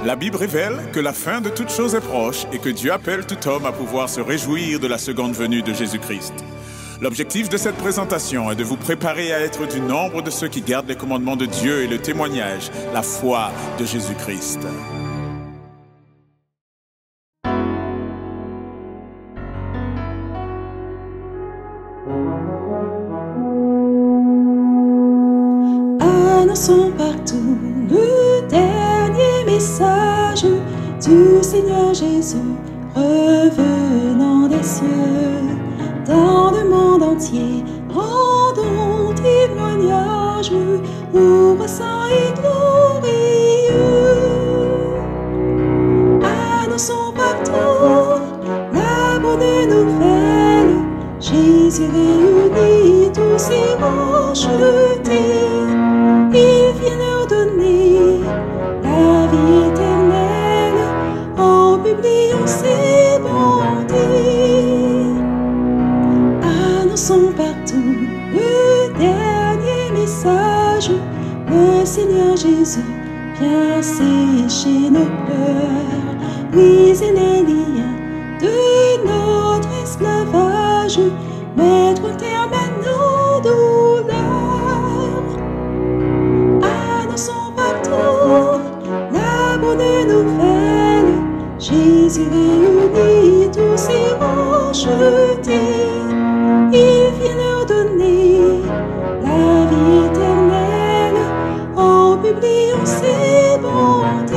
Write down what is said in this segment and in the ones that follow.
La Bible révèle que la fin de toute chose est proche et que Dieu appelle tout homme à pouvoir se réjouir de la seconde venue de Jésus-Christ. L'objectif de cette présentation est de vous préparer à être du nombre de ceux qui gardent les commandements de Dieu et le témoignage, la foi de Jésus-Christ. Annonçons partout le dernier message du Seigneur Jésus revenant des cieux. Dans le monde entier, rendons témoignage au roi saint et glorieux. Annonçons partout la bonne nouvelle. Jésus réunit tous ses rachetés. Il vient leur donner la vie éternelle en publiant ses bontés. Annonçons partout le dernier message. Le Seigneur Jésus vient sécher nos pleurs, briser les liens de notre esclavage, mettre un terme à nos douleurs. Annonçons partout la bonne nouvelle. Jésus réunit tous ses rachetés. Il vient leur donner la vie éternelle en publiant ses bontés.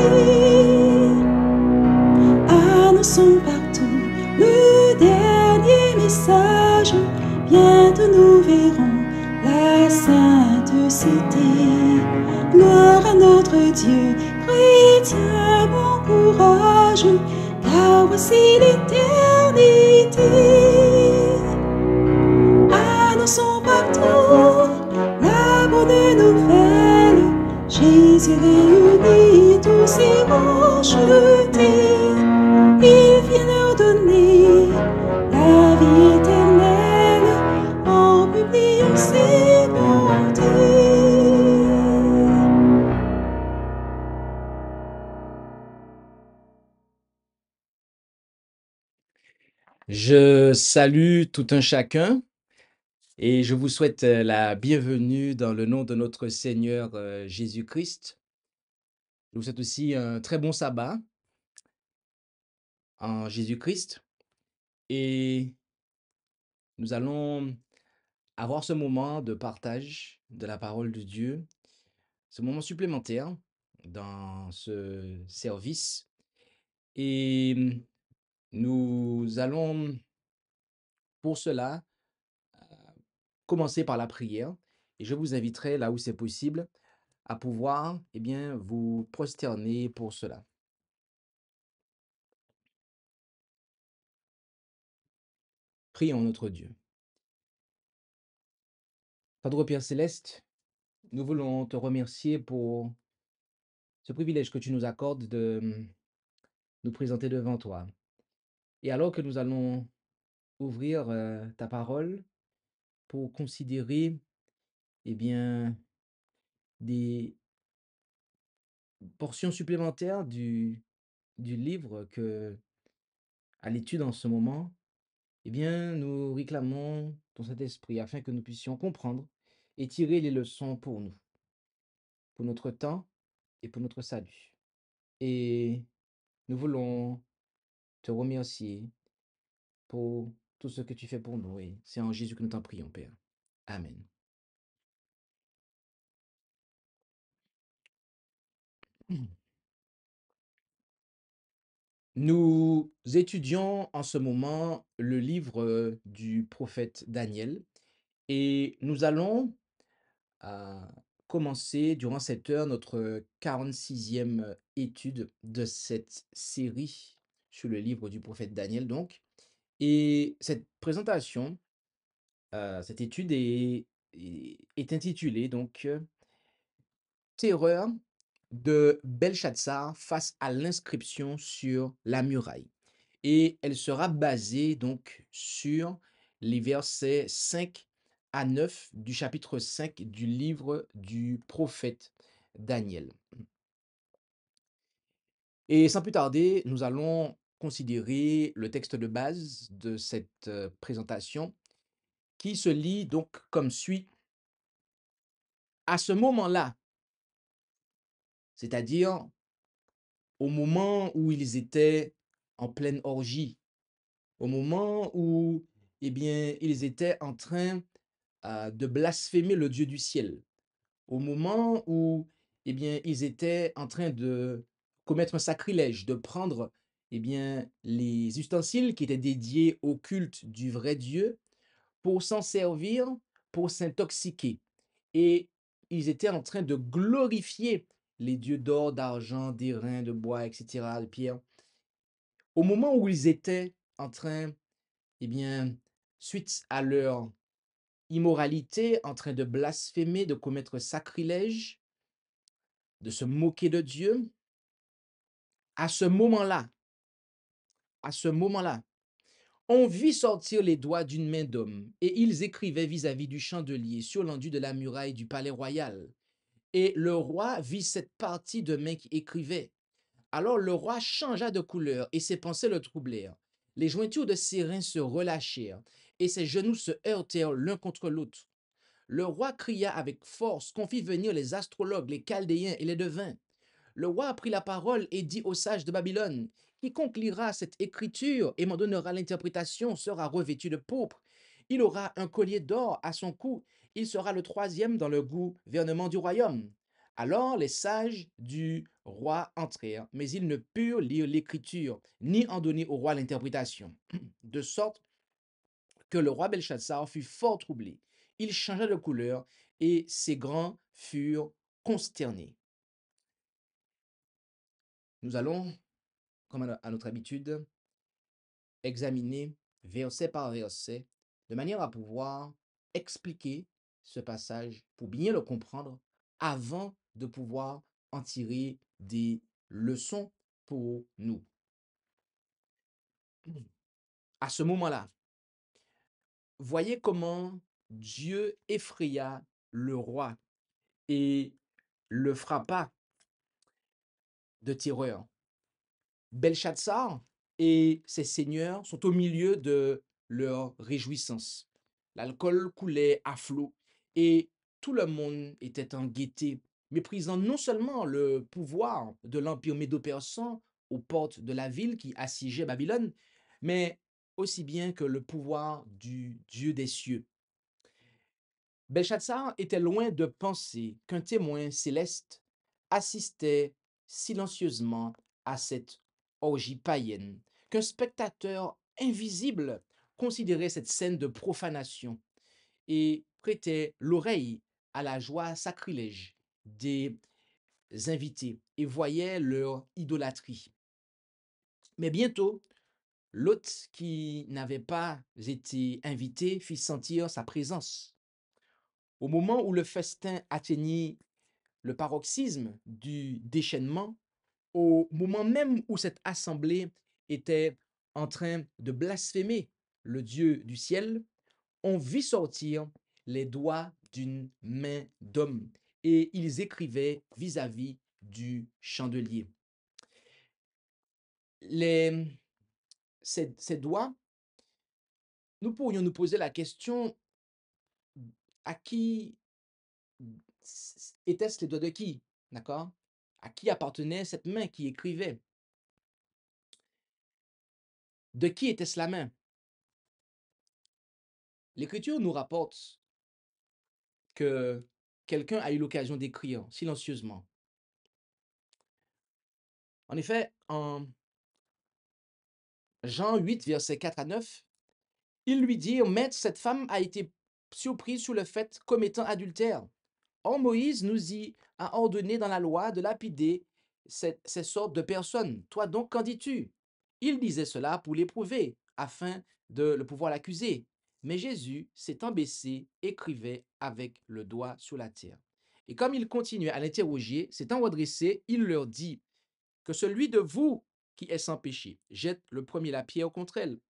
Annonçons partout le dernier message. Bientôt nous verrons la sainte cité. Gloire à notre Dieu, chrétien, bon courage, car voici l'éternité. Annonçons partout la bonne nouvelle. Jésus réunit tous ses rachetés. Il vient leur donner la vie éternelle en publiant ses bontés. Je salue tout un chacun et je vous souhaite la bienvenue dans le nom de notre Seigneur Jésus-Christ. Je vous souhaite aussi un très bon sabbat en Jésus-Christ et nous allons avoir ce moment de partage de la parole de Dieu, ce moment supplémentaire dans ce service et nous allons pour cela commencer par la prière et je vous inviterai là où c'est possible à pouvoir vous prosterner pour cela. Prions notre Dieu. Padre Père Céleste, nous voulons te remercier pour ce privilège que tu nous accordes de nous présenter devant toi. Et alors que nous allons ouvrir ta parole pour considérer des portions supplémentaires du livre que à l'étude en ce moment, nous réclamons ton Saint-Esprit afin que nous puissions comprendre et tirer les leçons pour nous, pour notre temps et pour notre salut. Et nous voulons te remercier pour tout ce que tu fais pour nous. Et c'est en Jésus que nous t'en prions, Père. Amen. Nous étudions en ce moment le livre du prophète Daniel et nous allons commencer durant cette heure notre 46e étude de cette série sur le livre du prophète Daniel donc. Et cette présentation, cette étude est intitulée donc Terreur de Belshazzar face à l'inscription sur la muraille. Et elle sera basée donc sur les versets 5 à 9 du chapitre 5 du livre du prophète Daniel. Et sans plus tarder, nous allons considérer le texte de base de cette présentation qui se lit donc comme suit. À ce moment-là, c'est-à-dire au moment où ils étaient en pleine orgie, au moment où, eh bien, ils étaient en train de blasphémer le Dieu du ciel, au moment où, eh bien, ils étaient en train de commettre un sacrilège, de prendre, eh bien, les ustensiles qui étaient dédiés au culte du vrai Dieu pour s'en servir, pour s'intoxiquer. Et ils étaient en train de glorifier les dieux d'or, d'argent, d'airain, de bois, etc., de pierre. Au moment où ils étaient en train, eh bien, suite à leur immoralité, en train de blasphémer, de commettre sacrilège, de se moquer de Dieu, à ce moment-là, à ce moment-là, on vit sortir les doigts d'une main d'homme, et ils écrivaient vis-à-vis du chandelier sur l'enduit de la muraille du palais royal. Et le roi vit cette partie de main qui écrivait. Alors le roi changea de couleur, et ses pensées le troublèrent. Les jointures de ses reins se relâchèrent, et ses genoux se heurtèrent l'un contre l'autre. Le roi cria avec force qu'on fit venir les astrologues, les chaldéens et les devins. Le roi prit la parole et dit aux sages de Babylone: Quiconque lira cette écriture et m'en donnera l'interprétation sera revêtu de pourpre. Il aura un collier d'or à son cou. Il sera le troisième dans le gouvernement du royaume. Alors les sages du roi entrèrent, mais ils ne purent lire l'écriture, ni en donner au roi l'interprétation. De sorte que le roi Belshazzar fut fort troublé. Il changea de couleur, et ses grands furent consternés. Nous allons, comme à notre habitude, examiner verset par verset, de manière à pouvoir expliquer ce passage pour bien le comprendre avant de pouvoir en tirer des leçons pour nous. À ce moment-là, voyez comment Dieu effraya le roi et le frappa de terreur. Belshazzar et ses seigneurs sont au milieu de leur réjouissance. L'alcool coulait à flot et tout le monde était en gaieté, méprisant non seulement le pouvoir de l'empire médo-persan aux portes de la ville qui assiégeait Babylone, mais aussi bien que le pouvoir du Dieu des cieux. Belshazzar était loin de penser qu'un témoin céleste assistait silencieusement à cette orgie païenne, qu'un spectateur invisible considérait cette scène de profanation et prêtait l'oreille à la joie sacrilège des invités et voyait leur idolâtrie. Mais bientôt, l'hôte qui n'avait pas été invité fit sentir sa présence. Au moment où le festin atteignit le paroxysme du déchaînement, au moment même où cette assemblée était en train de blasphémer le Dieu du ciel, on vit sortir les doigts d'une main d'homme et ils écrivaient vis-à-vis du chandelier. Ces doigts, nous pourrions nous poser la question, à qui étaient-ce les doigts de qui? D'accord? À qui appartenait cette main qui écrivait? De qui était-ce la main? L'Écriture nous rapporte que quelqu'un a eu l'occasion d'écrire silencieusement. En effet, en Jean 8, versets 4 à 9, ils lui dirent: Maître, cette femme a été surprise sur le fait commettant adultère. Or, Moïse nous y a ordonné dans la loi de lapider ces sortes de personnes. Toi donc, qu'en dis-tu? Il disait cela pour l'éprouver, afin de le pouvoir l'accuser. Mais Jésus, s'étant baissé, écrivait avec le doigt sur la terre. Et comme il continuait à l'interroger, s'étant redressé, il leur dit: Que celui de vous qui est sans péché jette le premier la pierre contre elle.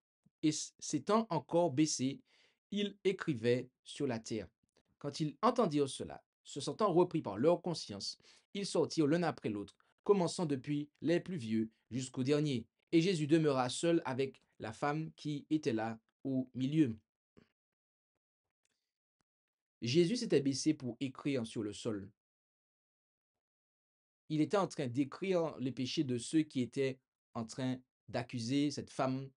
Et s'étant encore baissé, il écrivait sur la terre. Quand ils entendirent cela, se sentant repris par leur conscience, ils sortirent l'un après l'autre, commençant depuis les plus vieux jusqu'au dernier. Et Jésus demeura seul avec la femme qui était là au milieu. Jésus s'était baissé pour écrire sur le sol. Il était en train d'écrire les péchés de ceux qui étaient en train d'accuser cette femme.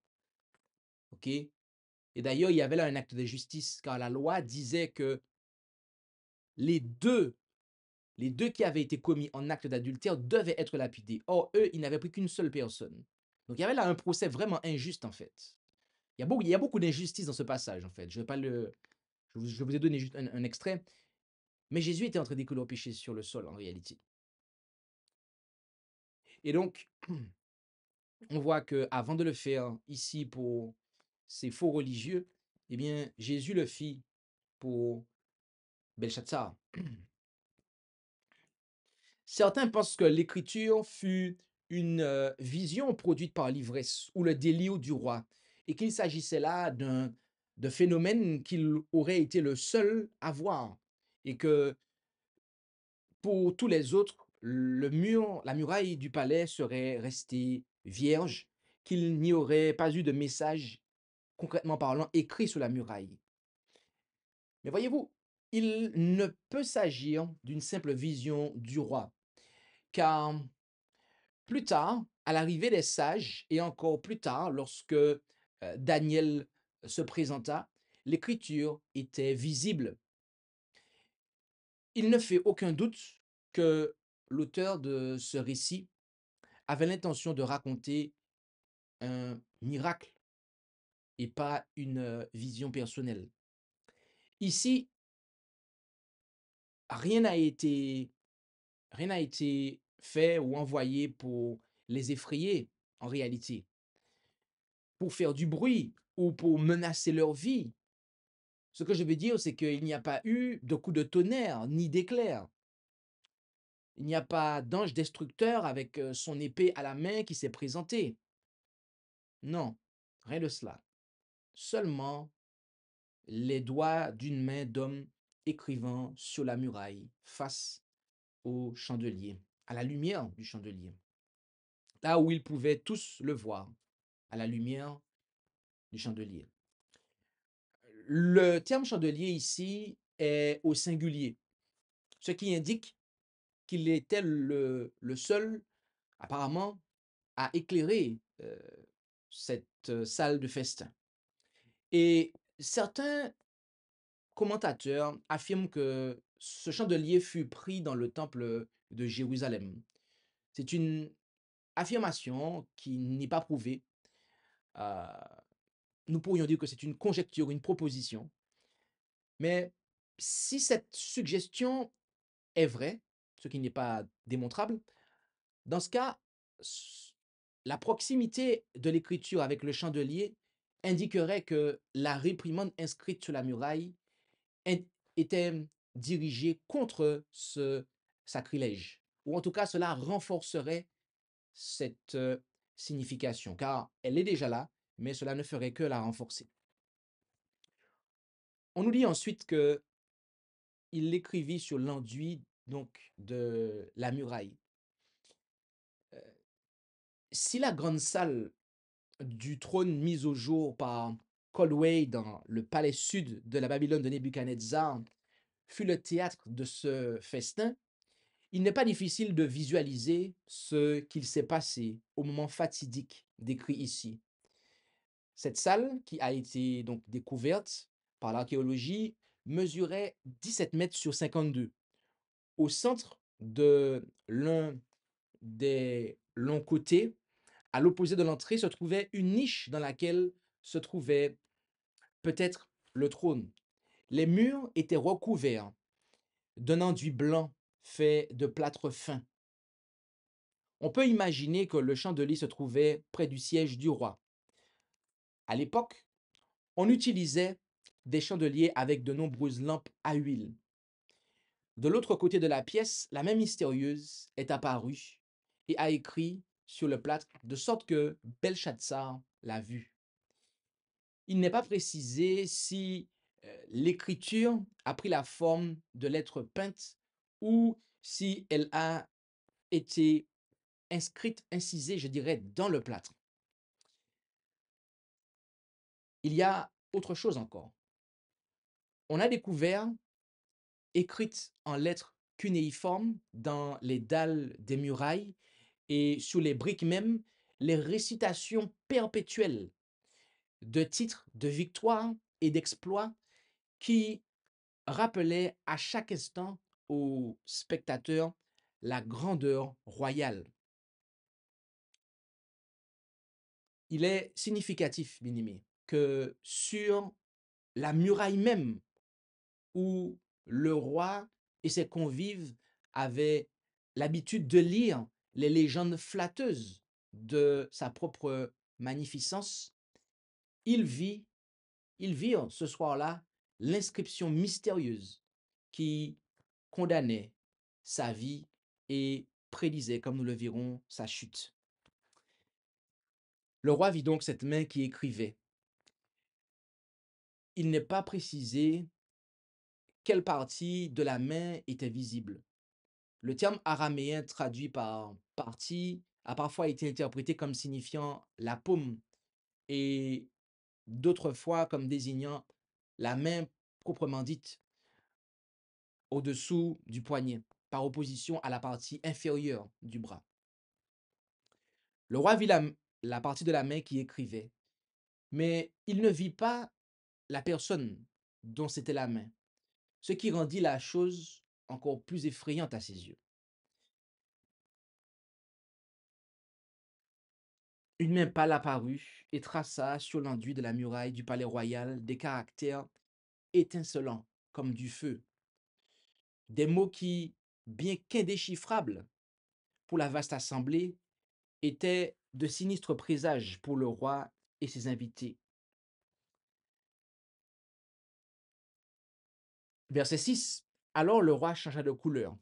OK? Et d'ailleurs, il y avait là un acte de justice, car la loi disait que les deux qui avaient été commis en acte d'adultère devaient être lapidés. Or, eux, ils n'avaient pris qu'une seule personne. Donc, il y avait là un procès vraiment injuste, en fait. Il y a beaucoup d'injustice dans ce passage, en fait. Je vous ai donné juste un extrait. Mais Jésus était en train d'écrire leurs péchés sur le sol, en réalité. Et donc, on voit qu'avant de le faire ici pour ces faux religieux, eh bien, Jésus le fit pour Belshazzar. Certains pensent que l'écriture fut une vision produite par l'ivresse ou le délire du roi et qu'il s'agissait là de phénomène qu'il aurait été le seul à voir et que pour tous les autres, la muraille du palais serait restée vierge, qu'il n'y aurait pas eu de message, concrètement parlant, écrit sur la muraille. Mais voyez-vous, il ne peut s'agir d'une simple vision du roi, car plus tard, à l'arrivée des sages, et encore plus tard, lorsque Daniel se présenta, l'écriture était visible. Il ne fait aucun doute que l'auteur de ce récit avait l'intention de raconter un miracle et pas une vision personnelle. Ici, rien n'a été fait ou envoyé pour les effrayer, en réalité, pour faire du bruit ou pour menacer leur vie. Ce que je veux dire, c'est qu'il n'y a pas eu de coup de tonnerre ni d'éclair. Il n'y a pas d'ange destructeur avec son épée à la main qui s'est présenté. Non, rien de cela. Seulement les doigts d'une main d'homme écrivant sur la muraille face au chandelier, à la lumière du chandelier, là où ils pouvaient tous le voir, à la lumière du chandelier. Le terme chandelier ici est au singulier, ce qui indique qu'il était le seul, apparemment, à éclairer cette salle de festin. Et certains commentateurs affirment que ce chandelier fut pris dans le temple de Jérusalem. C'est une affirmation qui n'est pas prouvée. Euh, nous pourrions dire que c'est une conjecture, une proposition. Mais si cette suggestion est vraie, ce qui n'est pas démontrable, dans ce cas, la proximité de l'écriture avec le chandelier indiquerait que la réprimande inscrite sur la muraille était dirigée contre ce sacrilège. Ou en tout cas, cela renforcerait cette signification, car elle est déjà là, mais cela ne ferait que la renforcer. On nous dit ensuite que il l'écrivit sur l'enduit donc de la muraille. Si la grande salle du trône mise au jour par Colway dans le palais sud de la Babylone de Nebuchadnezzar fut le théâtre de ce festin, il n'est pas difficile de visualiser ce qu'il s'est passé au moment fatidique décrit ici. Cette salle, qui a été donc découverte par l'archéologie, mesurait 17 mètres sur 52. Au centre de l'un des longs côtés, à l'opposé de l'entrée, se trouvait une niche dans laquelle se trouvait peut-être le trône. Les murs étaient recouverts d'un enduit blanc fait de plâtre fin. On peut imaginer que le chandelier se trouvait près du siège du roi. À l'époque, on utilisait des chandeliers avec de nombreuses lampes à huile. De l'autre côté de la pièce, la main mystérieuse est apparue et a écrit sur le plâtre de sorte que Belshazzar l'a vu. Il n'est pas précisé si l'écriture a pris la forme de lettres peintes ou si elle a été inscrites, incisées, je dirais, dans le plâtre. Il y a autre chose encore. On a découvert, écrites en lettres cunéiformes dans les dalles des murailles et sur les briques même, les récitations perpétuelles de titres de victoire et d'exploits qui rappelaient à chaque instant aux spectateurs la grandeur royale. Il est significatif, bien-aimé, que sur la muraille même où le roi et ses convives avaient l'habitude de lire les légendes flatteuses de sa propre magnificence, il vit, ils virent ce soir-là l'inscription mystérieuse qui condamnait sa vie et prédisait, comme nous le verrons, sa chute. Le roi vit donc cette main qui écrivait. Il n'est pas précisé quelle partie de la main était visible. Le terme araméen traduit par partie a parfois été interprété comme signifiant la paume et d'autres fois comme désignant la main proprement dite au-dessous du poignet, par opposition à la partie inférieure du bras. Le roi vit la partie de la main qui écrivait, mais il ne vit pas la personne dont c'était la main, ce qui rendit la chose encore plus effrayante à ses yeux. Une main pâle apparut et traça sur l'enduit de la muraille du palais royal des caractères étincelants comme du feu. Des mots qui, bien qu'indéchiffrables pour la vaste assemblée, étaient de sinistres présages pour le roi et ses invités. Verset 6. Alors le roi changea de couleur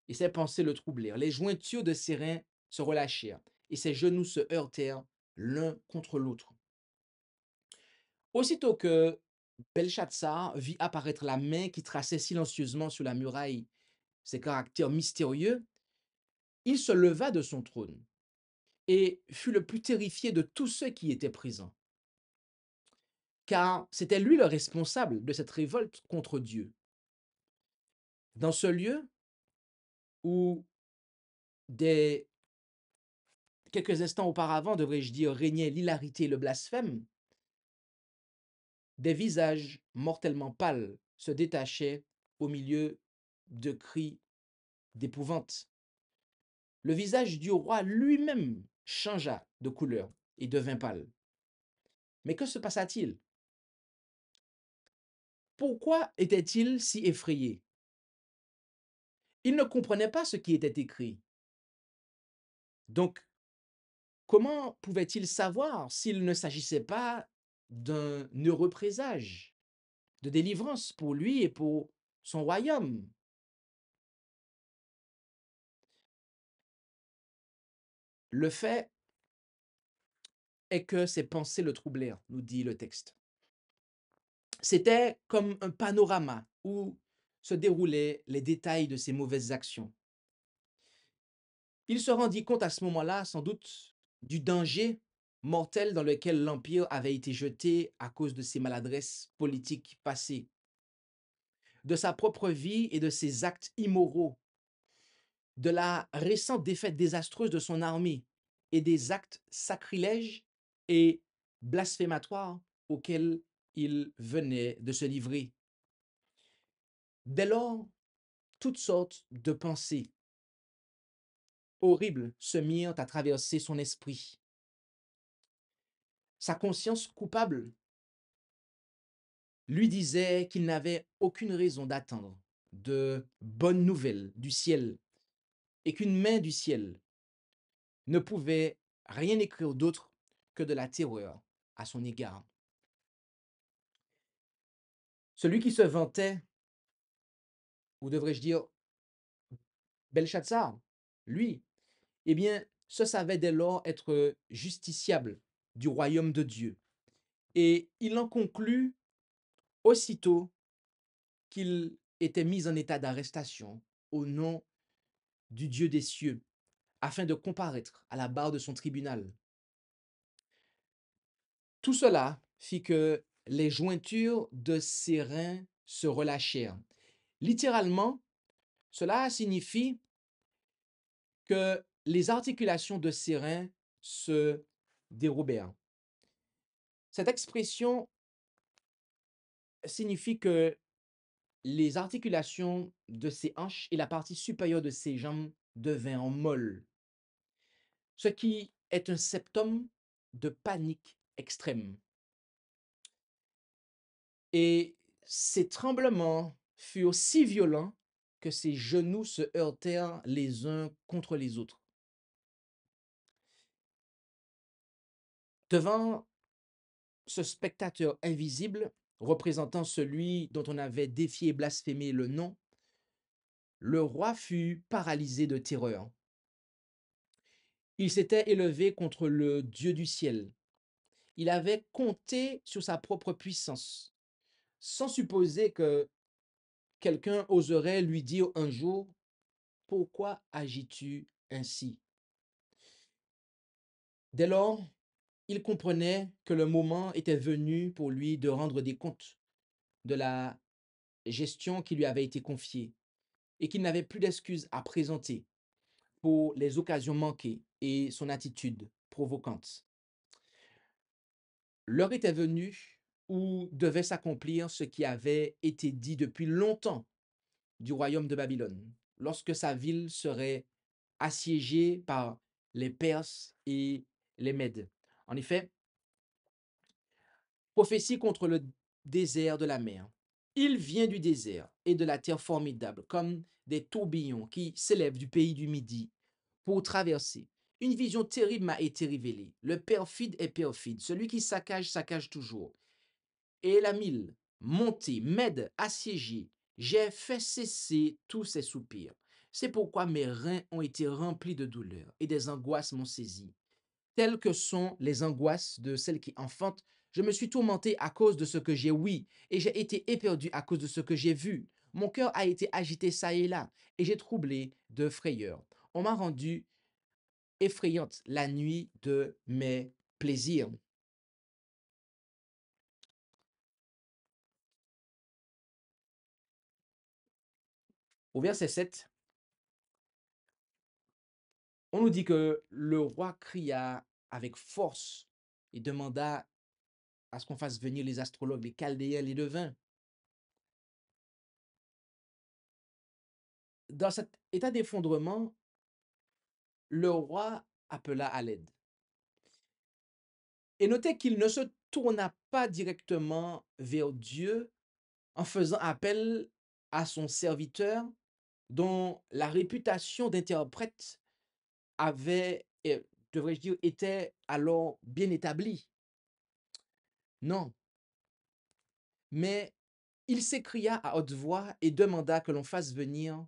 et ses pensées le troublèrent. Les jointures de ses reins se relâchèrent et ses genoux se heurtèrent l'un contre l'autre. Aussitôt que Belshazzar vit apparaître la main qui traçait silencieusement sur la muraille ces caractères mystérieux, il se leva de son trône et fut le plus terrifié de tous ceux qui étaient présents, car c'était lui le responsable de cette révolte contre Dieu. Dans ce lieu où des quelques instants auparavant, devrais-je dire, régnait l'hilarité et le blasphème, des visages mortellement pâles se détachaient au milieu de cris d'épouvante. Le visage du roi lui-même changea de couleur et devint pâle. Mais que se passa-t-il? Pourquoi était-il si effrayé? Il ne comprenait pas ce qui était écrit. Donc, comment pouvait-il savoir s'il ne s'agissait pas d'un heureux présage de délivrance pour lui et pour son royaume? Le fait est que ses pensées le troublèrent, nous dit le texte. C'était comme un panorama où se déroulaient les détails de ses mauvaises actions. Il se rendit compte à ce moment-là, sans doute, du danger mortel dans lequel l'Empire avait été jeté à cause de ses maladresses politiques passées, de sa propre vie et de ses actes immoraux, de la récente défaite désastreuse de son armée et des actes sacrilèges et blasphématoires auxquels il venait de se livrer. Dès lors, toutes sortes de pensées horribles se mirent à traverser son esprit. Sa conscience coupable lui disait qu'il n'avait aucune raison d'attendre de bonnes nouvelles du ciel et qu'une main du ciel ne pouvait rien écrire d'autre que de la terreur à son égard. Celui qui se vantait, ou devrais-je dire Belshazzar, lui, eh bien, se savait dès lors être justiciable du royaume de Dieu. Et il en conclut aussitôt qu'il était mis en état d'arrestation au nom du Dieu des cieux, afin de comparaître à la barre de son tribunal. Tout cela fit que les jointures de ses reins se relâchèrent. Littéralement, cela signifie que les articulations de ses reins se dérobèrent. Cette expression signifie que les articulations de ses hanches et la partie supérieure de ses jambes devinrent molles, ce qui est un symptôme de panique extrême. Et ces tremblements furent si violents que ses genoux se heurtèrent les uns contre les autres. Devant ce spectateur invisible, représentant celui dont on avait défié et blasphémé le nom, le roi fut paralysé de terreur. Il s'était élevé contre le Dieu du ciel. Il avait compté sur sa propre puissance, sans supposer que quelqu'un oserait lui dire un jour: pourquoi agis-tu ainsi? Dès lors, il comprenait que le moment était venu pour lui de rendre des comptes de la gestion qui lui avait été confiée et qu'il n'avait plus d'excuses à présenter pour les occasions manquées et son attitude provocante. L'heure était venue où devait s'accomplir ce qui avait été dit depuis longtemps du royaume de Babylone, lorsque sa ville serait assiégée par les Perses et les Mèdes. En effet, prophétie contre le désert de la mer. Il vient du désert et de la terre formidable, comme des tourbillons qui s'élèvent du pays du Midi pour traverser. Une vision terrible m'a été révélée. Le perfide est perfide. Celui qui saccage toujours. Et la mille, montée, Mède, assiégée. J'ai fait cesser tous ces soupirs. C'est pourquoi mes reins ont été remplis de douleur et des angoisses m'ont saisi. Telles que sont les angoisses de celle qui enfante, je me suis tourmenté à cause de ce que j'ai ouï, et j'ai été éperdu à cause de ce que j'ai vu. Mon cœur a été agité çà et là, et j'ai troublé de frayeur. On m'a rendu effrayante la nuit de mes plaisirs. Au verset 7, on nous dit que le roi cria avec force et demanda à ce qu'on fasse venir les astrologues, les chaldéens, les devins. Dans cet état d'effondrement, le roi appela à l'aide. Et notez qu'il ne se tourna pas directement vers Dieu en faisant appel à son serviteur dont la réputation d'interprète avait, devrais-je dire, était alors bien établie. Non, mais il s'écria à haute voix et demanda que l'on fasse venir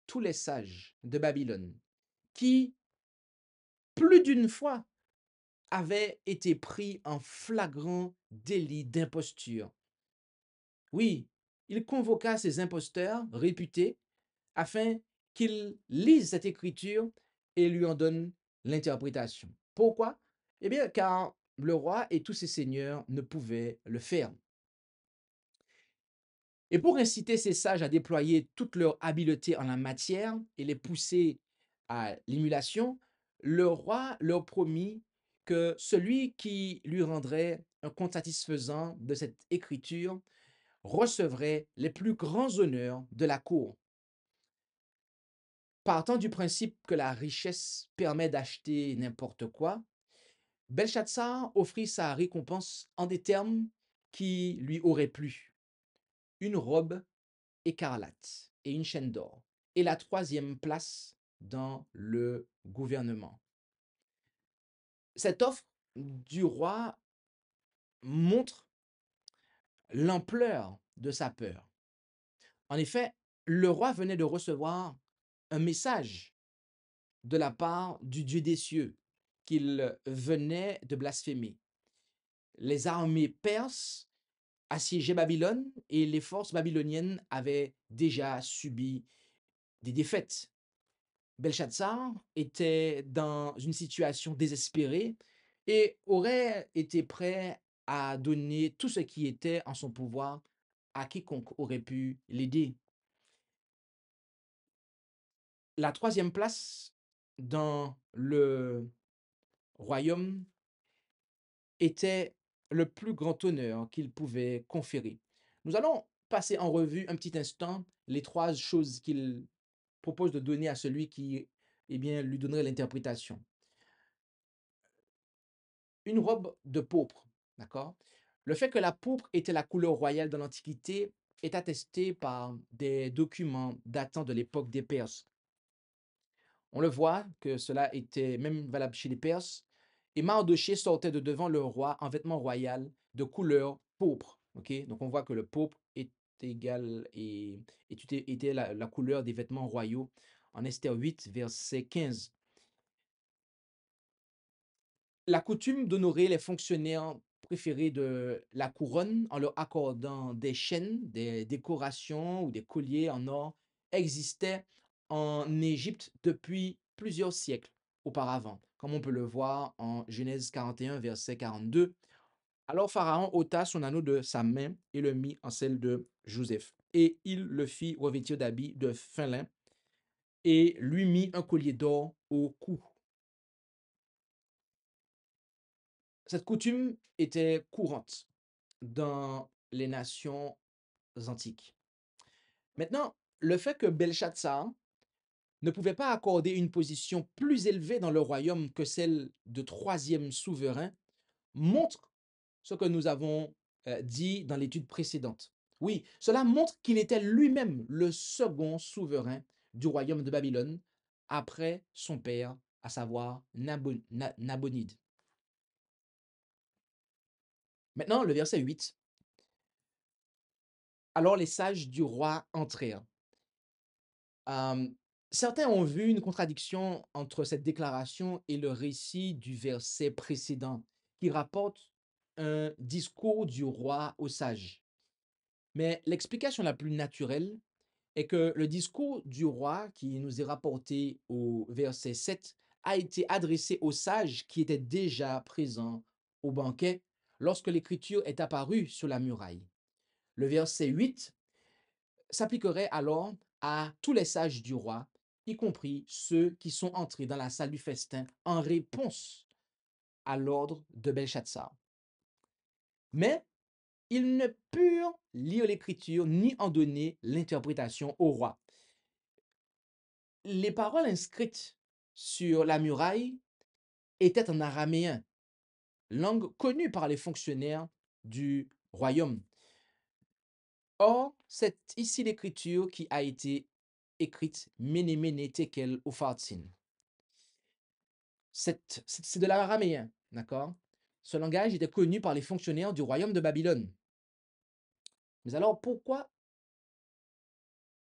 tous les sages de Babylone qui, plus d'une fois, avaient été pris en flagrant délit d'imposture. Oui, il convoqua ces imposteurs réputés afin qu'ils lisent cette écriture et lui en donnent l'interprétation. Pourquoi? Eh bien, car le roi et tous ses seigneurs ne pouvaient le faire. Et pour inciter ces sages à déployer toute leur habileté en la matière et les pousser à l'émulation, le roi leur promit que celui qui lui rendrait un compte satisfaisant de cette écriture recevrait les plus grands honneurs de la cour. Partant du principe que la richesse permet d'acheter n'importe quoi, Belshazzar offrit sa récompense en des termes qui lui auraient plu. Une robe écarlate et une chaîne d'or, et la troisième place dans le gouvernement. Cette offre du roi montre l'ampleur de sa peur. En effet, le roi venait de recevoir un message de la part du Dieu des cieux qu'il venait de blasphémer. Les armées perses assiégeaient Babylone et les forces babyloniennes avaient déjà subi des défaites. Belshazzar était dans une situation désespérée et aurait été prêt à donner tout ce qui était en son pouvoir à quiconque aurait pu l'aider. La troisième place dans le royaume était le plus grand honneur qu'il pouvait conférer. Nous allons passer en revue un petit instant les trois choses qu'il propose de donner à celui qui, eh bien, lui donnerait l'interprétation. Une robe de pourpre, d'accord? Le fait que la pourpre était la couleur royale dans l'Antiquité est attesté par des documents datant de l'époque des Perses. On le voit que cela était même valable chez les Perses. Et Mardochée sortait de devant le roi en vêtements royaux de couleur pourpre. Ok, donc on voit que le pourpre est égal était la couleur des vêtements royaux en Esther 8, verset 15. La coutume d'honorer les fonctionnaires préférés de la couronne en leur accordant des chaînes, des décorations ou des colliers en or existait en Égypte depuis plusieurs siècles auparavant, comme on peut le voir en Genèse 41, verset 42. Alors Pharaon ôta son anneau de sa main et le mit en celle de Joseph. Et il le fit revêtir d'habits de fin lin et lui mit un collier d'or au cou. Cette coutume était courante dans les nations antiques. Maintenant, le fait que Belshazzar ne pouvait pas accorder une position plus élevée dans le royaume que celle de troisième souverain montre ce que nous avons dit dans l'étude précédente. Oui, cela montre qu'il était lui-même le second souverain du royaume de Babylone après son père, à savoir Nabonide. Maintenant, le verset 8. Alors les sages du roi entrèrent. Certains ont vu une contradiction entre cette déclaration et le récit du verset précédent, qui rapporte un discours du roi aux sages. Mais l'explication la plus naturelle est que le discours du roi, qui nous est rapporté au verset 7, a été adressé aux sages qui étaient déjà présents au banquet lorsque l'écriture est apparue sur la muraille. Le verset 8 s'appliquerait alors à tous les sages du roi, y compris ceux qui sont entrés dans la salle du festin en réponse à l'ordre de Belshazzar. Mais ils ne purent lire l'écriture ni en donner l'interprétation au roi. Les paroles inscrites sur la muraille étaient en araméen, langue connue par les fonctionnaires du royaume. Or, c'est ici l'écriture qui a été écrite Mene Mene Tekel Upharsin. C'est de l'araméen, d'accord? Ce langage était connu par les fonctionnaires du royaume de Babylone. Mais alors, pourquoi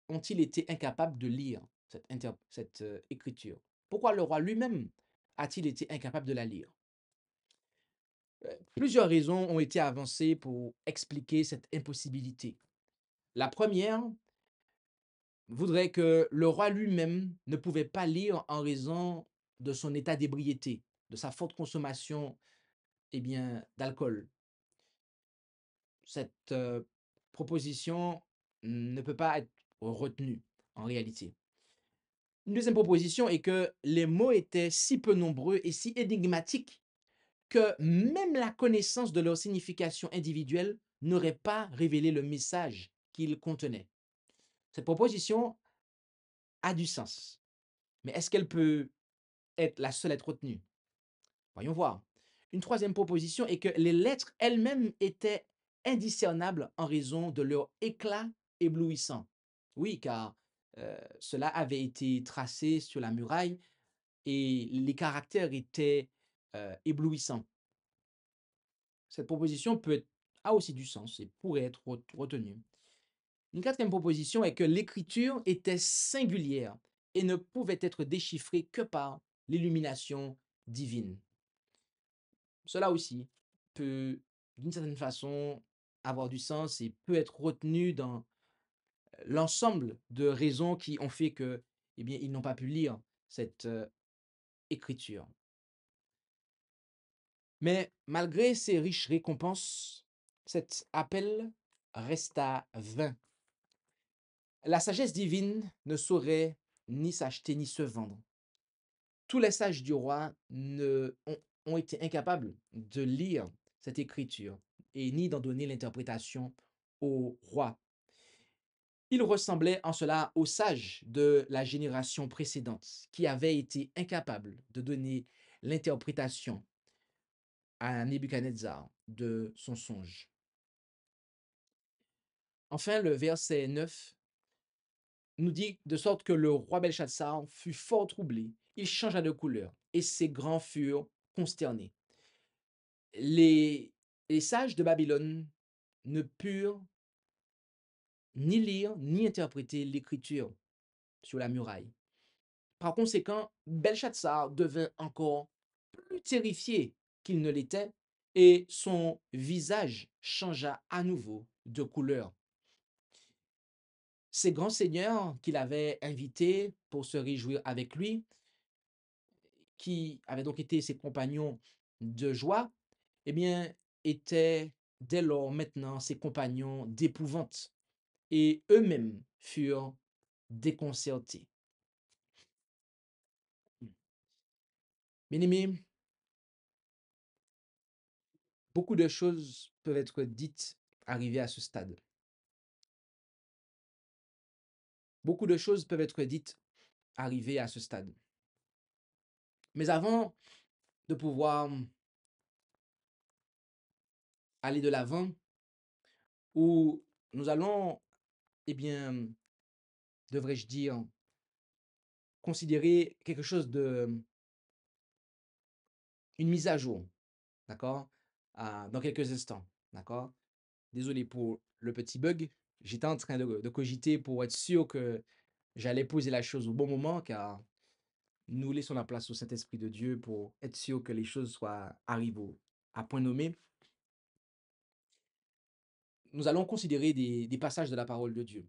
ont-ils été incapables de lire cette écriture? Pourquoi le roi lui-même a-t-il été incapable de la lire? Plusieurs raisons ont été avancées pour expliquer cette impossibilité. La première voudrait que le roi lui-même ne pouvait pas lire en raison de son état d'ébriété, de sa forte consommation d'alcool. Cette proposition ne peut pas être retenue en réalité. Une deuxième proposition est que les mots étaient si peu nombreux et si énigmatiques que même la connaissance de leur signification individuelle n'aurait pas révélé le message qu'ils contenaient. Cette proposition a du sens, mais est-ce qu'elle peut être la seule à être retenue? Voyons voir. Une troisième proposition est que les lettres elles-mêmes étaient indiscernables en raison de leur éclat éblouissant. Oui, car cela avait été tracé sur la muraille et les caractères étaient éblouissants. Cette proposition a aussi du sens et pourrait être retenue. Une quatrième proposition est que l'écriture était singulière et ne pouvait être déchiffrée que par l'illumination divine. Cela aussi peut, d'une certaine façon, avoir du sens et peut être retenu dans l'ensemble de raisons qui ont fait que, ils n'ont pas pu lire cette écriture. Mais malgré ces riches récompenses, cet appel resta vain. La sagesse divine ne saurait ni s'acheter ni se vendre. Tous les sages du roi ont été incapables de lire cette écriture et ni d'en donner l'interprétation au roi. Ils ressemblaient en cela aux sages de la génération précédente qui avaient été incapables de donner l'interprétation à Nebuchadnezzar de son songe. Enfin, le verset 9 nous dit de sorte que le roi Belshazzar fut fort troublé, il changea de couleur et ses grands furent consternés. Les sages de Babylone ne purent ni lire ni interpréter l'écriture sur la muraille. Par conséquent, Belshazzar devint encore plus terrifié qu'il ne l'était et son visage changea à nouveau de couleur. Ces grands seigneurs qu'il avait invités pour se réjouir avec lui, qui avaient donc été ses compagnons de joie, eh bien, étaient dès lors maintenant ses compagnons d'épouvante et eux-mêmes furent déconcertés. Bien-aimés, beaucoup de choses peuvent être dites arrivées à ce stade. Beaucoup de choses peuvent être dites arrivées à ce stade. Mais avant de pouvoir aller de l'avant, où nous allons, eh bien, devrais-je dire, considérer quelque chose de une mise à jour, d'accord? Dans quelques instants, d'accord? Désolé pour le petit bug. J'étais en train de cogiter pour être sûr que j'allais poser la chose au bon moment, car nous laissons la place au Saint-Esprit de Dieu pour être sûr que les choses arrivent à point nommé. Nous allons considérer des passages de la parole de Dieu.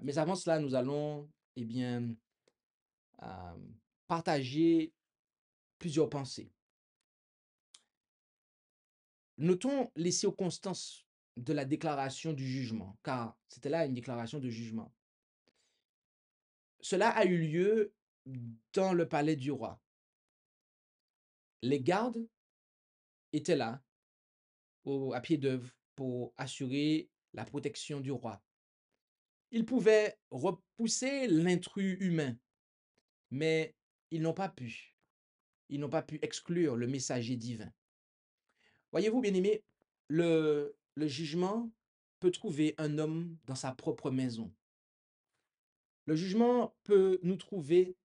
Mais avant cela, nous allons, eh bien, euh, partager plusieurs pensées. Notons les circonstances de la déclaration du jugement, car c'était là une déclaration de jugement. Cela a eu lieu dans le palais du roi. Les gardes étaient là, à pied d'œuvre, pour assurer la protection du roi. Ils pouvaient repousser l'intrus humain, mais ils n'ont pas pu. Ils n'ont pas pu exclure le messager divin. Voyez-vous, bien-aimés, le jugement peut trouver un homme dans sa propre maison. Le jugement peut nous trouver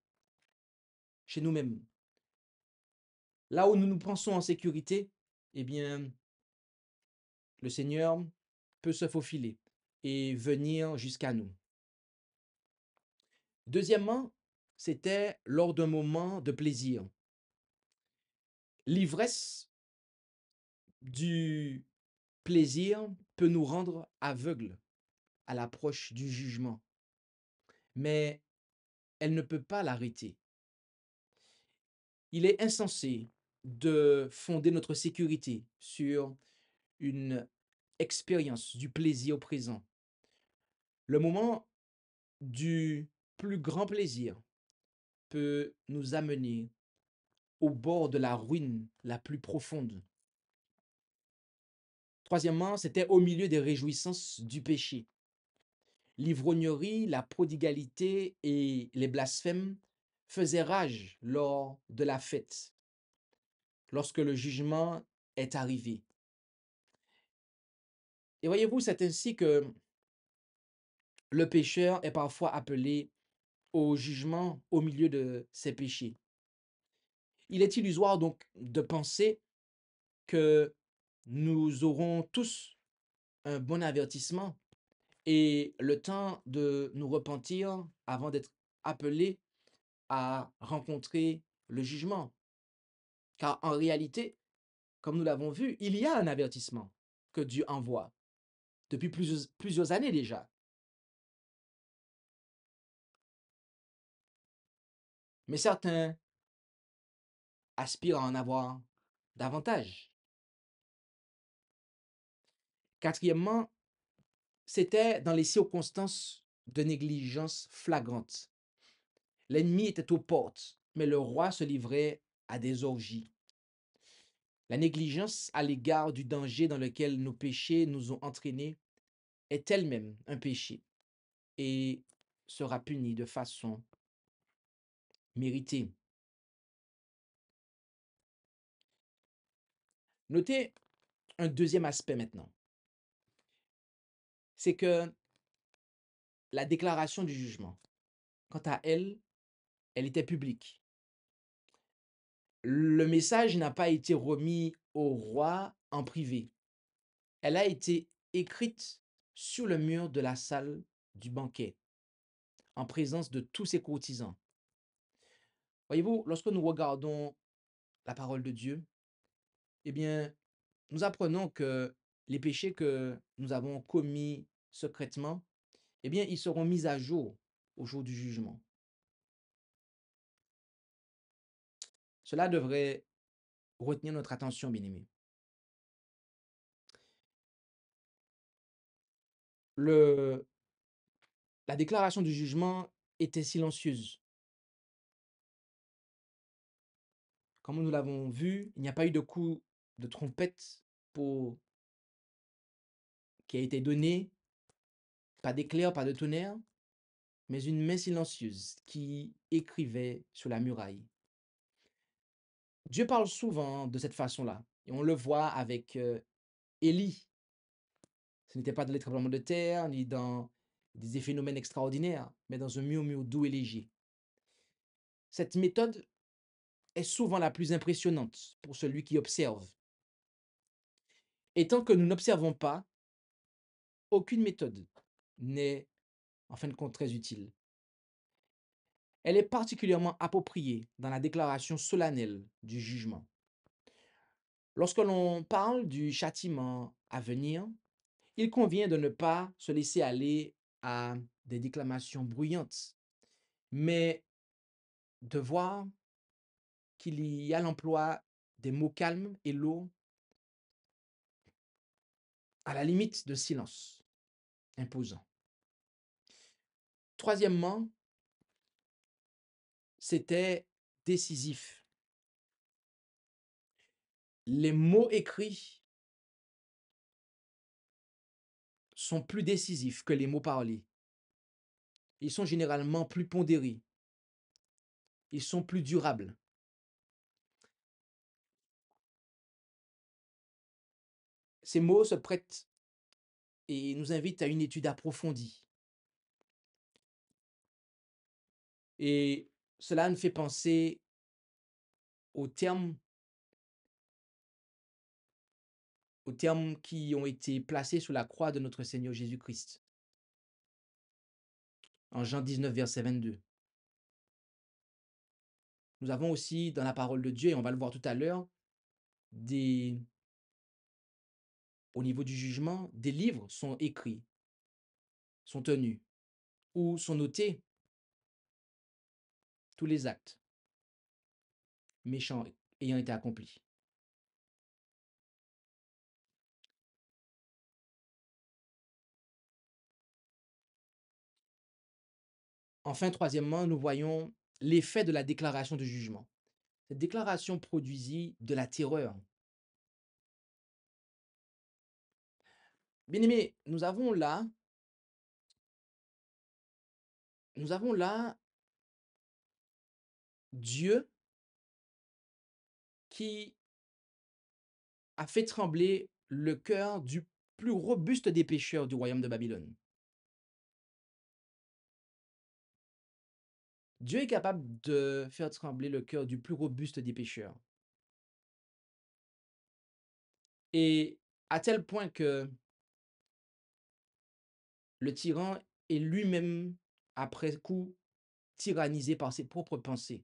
chez nous-mêmes. Là où nous nous pensons en sécurité, eh bien, le Seigneur peut se faufiler et venir jusqu'à nous. Deuxièmement, c'était lors d'un moment de plaisir. L'ivresse du plaisir peut nous rendre aveugles à l'approche du jugement, mais elle ne peut pas l'arrêter. Il est insensé de fonder notre sécurité sur une expérience du plaisir présent. Le moment du plus grand plaisir peut nous amener au bord de la ruine la plus profonde. Troisièmement, c'était au milieu des réjouissances du péché. L'ivrognerie, la prodigalité et les blasphèmes faisaient rage lors de la fête, lorsque le jugement est arrivé. Et voyez-vous, c'est ainsi que le pécheur est parfois appelé au jugement au milieu de ses péchés. Il est illusoire donc de penser que nous aurons tous un bon avertissement et le temps de nous repentir avant d'être appelés à rencontrer le jugement. Car en réalité, comme nous l'avons vu, il y a un avertissement que Dieu envoie depuis plusieurs années déjà. Mais certains aspirent à en avoir davantage. Quatrièmement, c'était dans les circonstances de négligence flagrante. L'ennemi était aux portes, mais le roi se livrait à des orgies. La négligence à l'égard du danger dans lequel nos péchés nous ont entraînés est elle-même un péché et sera punie de façon méritée. Notez un deuxième aspect maintenant, c'est que la déclaration du jugement, quant à elle, elle était publique. Le message n'a pas été remis au roi en privé. Elle a été écrite sur le mur de la salle du banquet, en présence de tous ses courtisans. Voyez-vous, lorsque nous regardons la parole de Dieu, eh bien, nous apprenons que les péchés que nous avons commis secrètement, eh bien, ils seront mis à jour au jour du jugement. Cela devrait retenir notre attention, bien-aimés. La déclaration du jugement était silencieuse. Comme nous l'avons vu, il n'y a pas eu de coup de trompette qui a été donné, pas d'éclair, pas de tonnerre, mais une main silencieuse qui écrivait sur la muraille. Dieu parle souvent de cette façon-là, et on le voit avec Élie. Ce n'était pas dans les tremblements de terre, ni dans des phénomènes extraordinaires, mais dans un murmure doux et léger. Cette méthode est souvent la plus impressionnante pour celui qui observe. Et tant que nous n'observons pas, aucune méthode n'est en fin de compte très utile. Elle est particulièrement appropriée dans la déclaration solennelle du jugement. Lorsque l'on parle du châtiment à venir, il convient de ne pas se laisser aller à des déclamations bruyantes, mais de voir qu'il y a l'emploi des mots calmes et lourds, à la limite de silence imposant. Troisièmement, c'était décisif. Les mots écrits sont plus décisifs que les mots parlés. Ils sont généralement plus pondérés. Ils sont plus durables. Ces mots se prêtent et nous invitent à une étude approfondie. Et cela nous fait penser aux termes qui ont été placés sur la croix de notre Seigneur Jésus-Christ. En Jean 19, verset 22. Nous avons aussi dans la parole de Dieu, et on va le voir tout à l'heure, au niveau du jugement, des livres sont écrits, sont tenus, ou sont notés tous les actes méchants ayant été accomplis. Enfin, troisièmement, nous voyons l'effet de la déclaration de jugement. Cette déclaration produisit de la terreur. Bien-aimés, nous avons là Dieu qui a fait trembler le cœur du plus robuste des pécheurs du royaume de Babylone. Dieu est capable de faire trembler le cœur du plus robuste des pécheurs. Et à tel point que le tyran est lui-même, après coup, tyrannisé par ses propres pensées,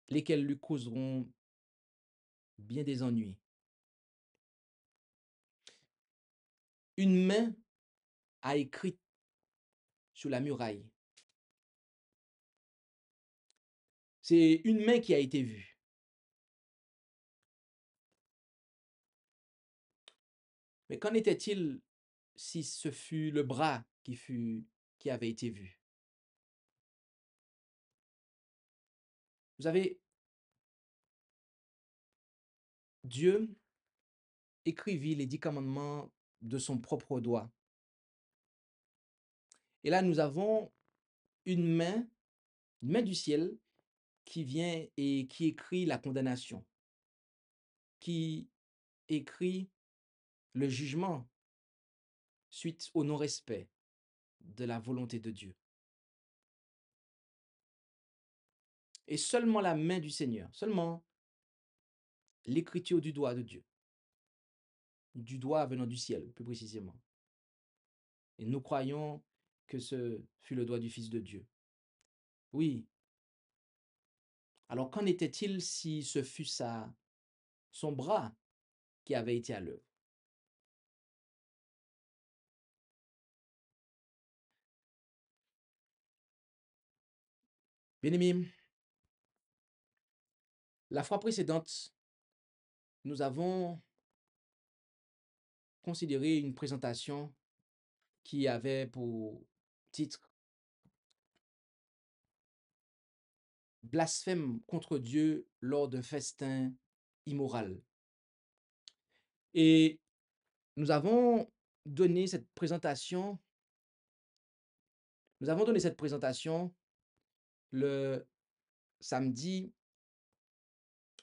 lesquelles lui causeront bien des ennuis. Une main a écrit sur la muraille C'est une main qui a été vue. Mais qu'en était-il si ce fut le bras qui avait été vu? Vous savez, Dieu écrivit les 10 commandements de son propre doigt. Et là, nous avons une main du ciel qui vient et qui écrit la condamnation, qui écrit le jugement suite au non-respect de la volonté de Dieu. Et seulement la main du Seigneur, seulement l'écriture du doigt de Dieu, du doigt venant du ciel, plus précisément. Et nous croyons que ce fut le doigt du Fils de Dieu. Oui. Alors qu'en était-il si ce fut son bras qui avait été à l'œuvre? Bien-aimés, la fois précédente, nous avons considéré une présentation qui avait pour titre Blasphème contre Dieu lors d'un festin immoral. Et nous avons donné cette présentation, le samedi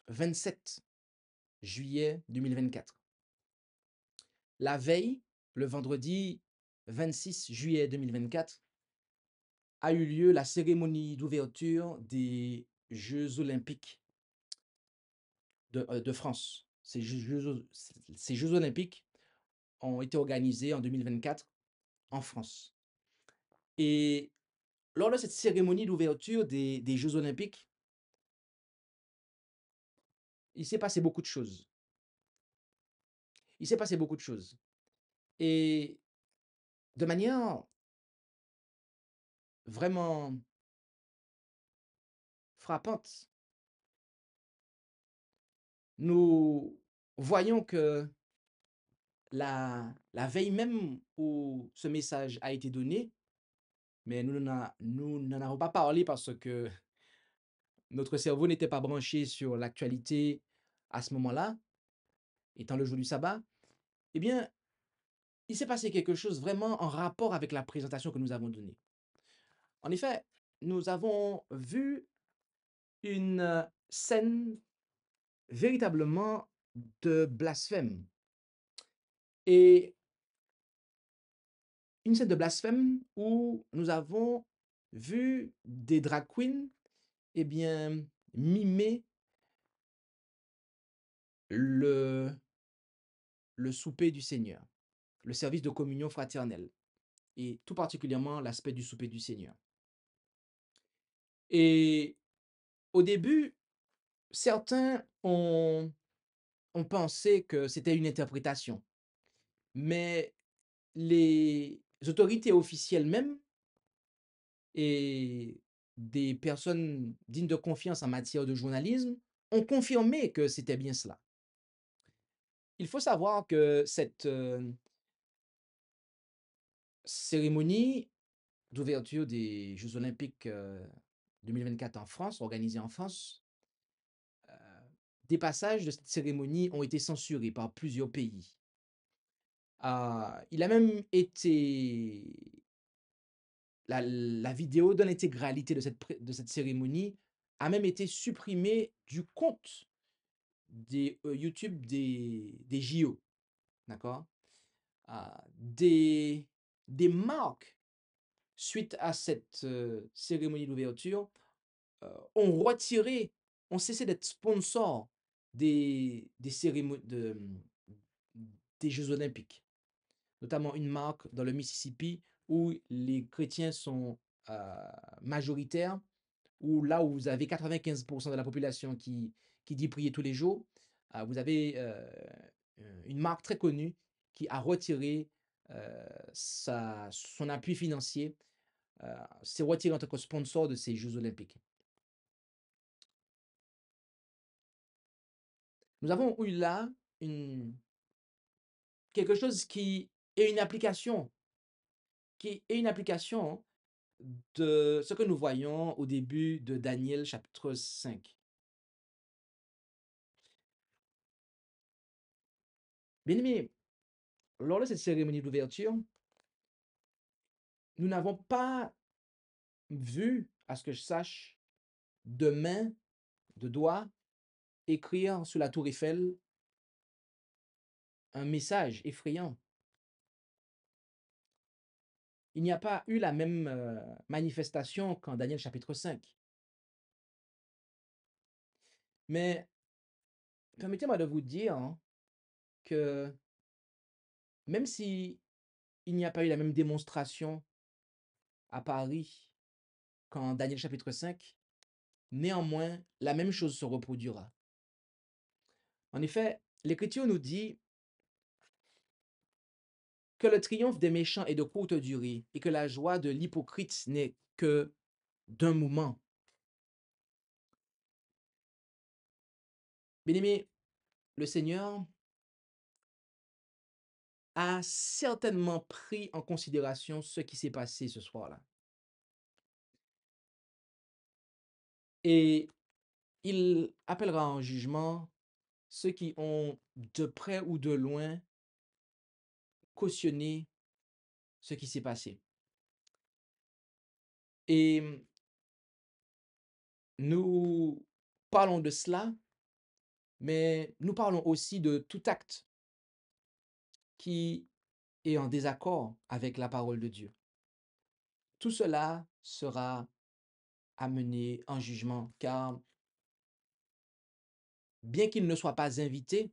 27 juillet 2024. La veille, le vendredi 26 juillet 2024, a eu lieu la cérémonie d'ouverture des Jeux olympiques de France. Ces Jeux olympiques ont été organisés en 2024 en France. Et lors de cette cérémonie d'ouverture des Jeux olympiques, il s'est passé beaucoup de choses. Et de manière vraiment frappante, nous voyons que la veille même où ce message a été donné, mais nous n'en avons pas parlé parce que notre cerveau n'était pas branché sur l'actualité à ce moment-là, étant le jour du sabbat, eh bien, il s'est passé quelque chose vraiment en rapport avec la présentation que nous avons donnée. En effet, nous avons vu une scène véritablement de blasphème. Et une scène de blasphème où nous avons vu des drag queens, eh bien, mimer le souper du Seigneur, le service de communion fraternelle, et tout particulièrement l'aspect du souper du Seigneur. Et au début, certains ont pensé que c'était une interprétation, mais les autorités officielles même et des personnes dignes de confiance en matière de journalisme ont confirmé que c'était bien cela. Il faut savoir que cette cérémonie d'ouverture des Jeux olympiques 2024 en France, organisée en France, des passages de cette cérémonie ont été censurés par plusieurs pays. Il a même été la vidéo de l'intégralité de cette cérémonie a même été supprimée du compte des YouTube des JO, d'accord? Des marques, suite à cette cérémonie d'ouverture, ont cessé d'être sponsors des Jeux olympiques, notamment une marque dans le Mississippi où les chrétiens sont majoritaires, où là où vous avez 95% de la population qui dit prier tous les jours, vous avez une marque très connue qui a retiré son appui financier, s'est retiré en tant que sponsor de ces Jeux olympiques. Nous avons eu là quelque chose qui est une application, de ce que nous voyons au début de Daniel chapitre 5. Bien-aimés, lors de cette cérémonie d'ouverture, nous n'avons pas vu, à ce que je sache, de main, de doigts écrire sur la tour Eiffel un message effrayant. Il n'y a pas eu la même manifestation qu'en Daniel chapitre 5. Mais permettez-moi de vous dire que même si il n'y a pas eu la même démonstration à Paris qu'en Daniel chapitre 5, néanmoins, la même chose se reproduira. En effet, l'Écriture nous dit que le triomphe des méchants est de courte durée et que la joie de l'hypocrite n'est que d'un moment. Bien-aimé, le Seigneur a certainement pris en considération ce qui s'est passé ce soir-là. Et il appellera en jugement ceux qui ont de près ou de loin cautionné ce qui s'est passé. Et nous parlons de cela, mais nous parlons aussi de tout acte qui est en désaccord avec la parole de Dieu. Tout cela sera amené en jugement, car bien qu'il ne soit pas invité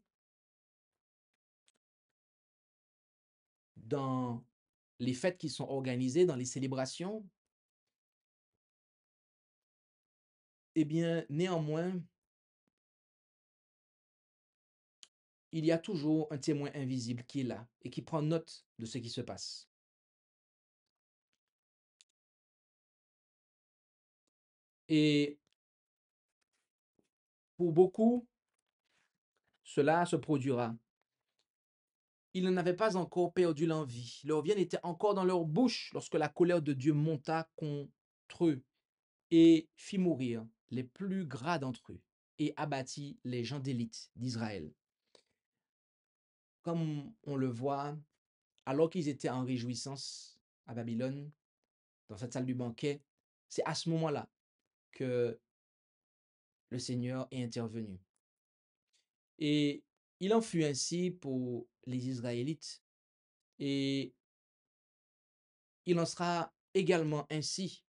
dans les fêtes qui sont organisées, dans les célébrations, eh bien, néanmoins, il y a toujours un témoin invisible qui est là et qui prend note de ce qui se passe. Et pour beaucoup, cela se produira. Ils n'en avaient pas encore perdu l'envie. Leur viande était encore dans leur bouche lorsque la colère de Dieu monta contre eux et fit mourir les plus gras d'entre eux et abattit les gens d'élite d'Israël. Comme on le voit, alors qu'ils étaient en réjouissance à Babylone, dans cette salle du banquet, c'est à ce moment-là que le Seigneur est intervenu. Et il en fut ainsi pour les Israélites et il en sera également ainsi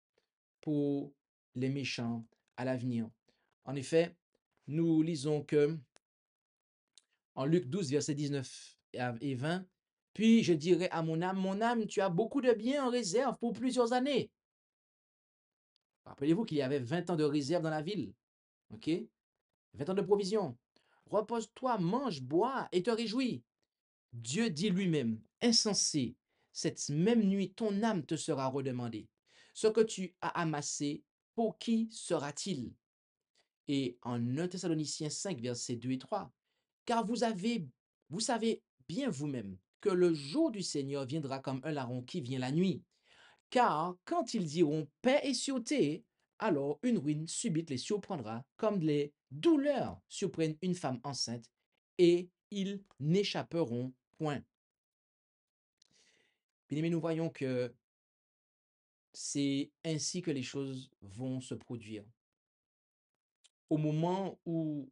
pour les méchants à l'avenir. En effet, nous lisons que en Luc 12, versets 19 et 20, puis je dirai à mon âme, tu as beaucoup de biens en réserve pour plusieurs années. Rappelez-vous qu'il y avait 20 ans de réserve dans la ville. OK? 20 ans de provision. Repose-toi, mange, bois et te réjouis. Dieu dit lui-même, insensé, cette même nuit, ton âme te sera redemandée. Ce que tu as amassé, pour qui sera-t-il? Et en 1 Thessaloniciens 5, versets 2 et 3, car vous savez bien vous-même que le jour du Seigneur viendra comme un larron qui vient la nuit. Car quand ils diront paix et sûreté, alors une ruine subite les surprendra, comme les douleurs surprennent une femme enceinte, et ils n'échapperont point. Bien-aimés, nous voyons que c'est ainsi que les choses vont se produire. Au moment où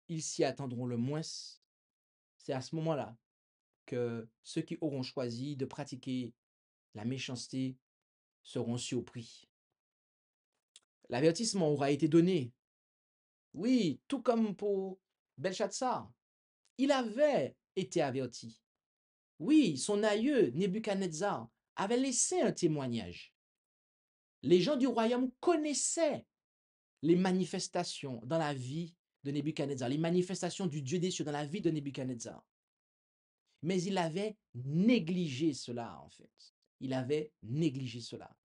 ils s'y attendront le moins, c'est à ce moment-là que ceux qui auront choisi de pratiquer la méchanceté seront surpris. L'avertissement aura été donné. Oui, tout comme pour Belshazzar. Il avait été averti. Oui, son aïeux, Nebuchadnezzar, avait laissé un témoignage. Les gens du royaume connaissaient les manifestations dans la vie de Nebuchadnezzar, les manifestations du Dieu des cieux dans la vie de Nebuchadnezzar. Mais il avait négligé cela, en fait. Il avait négligé cela.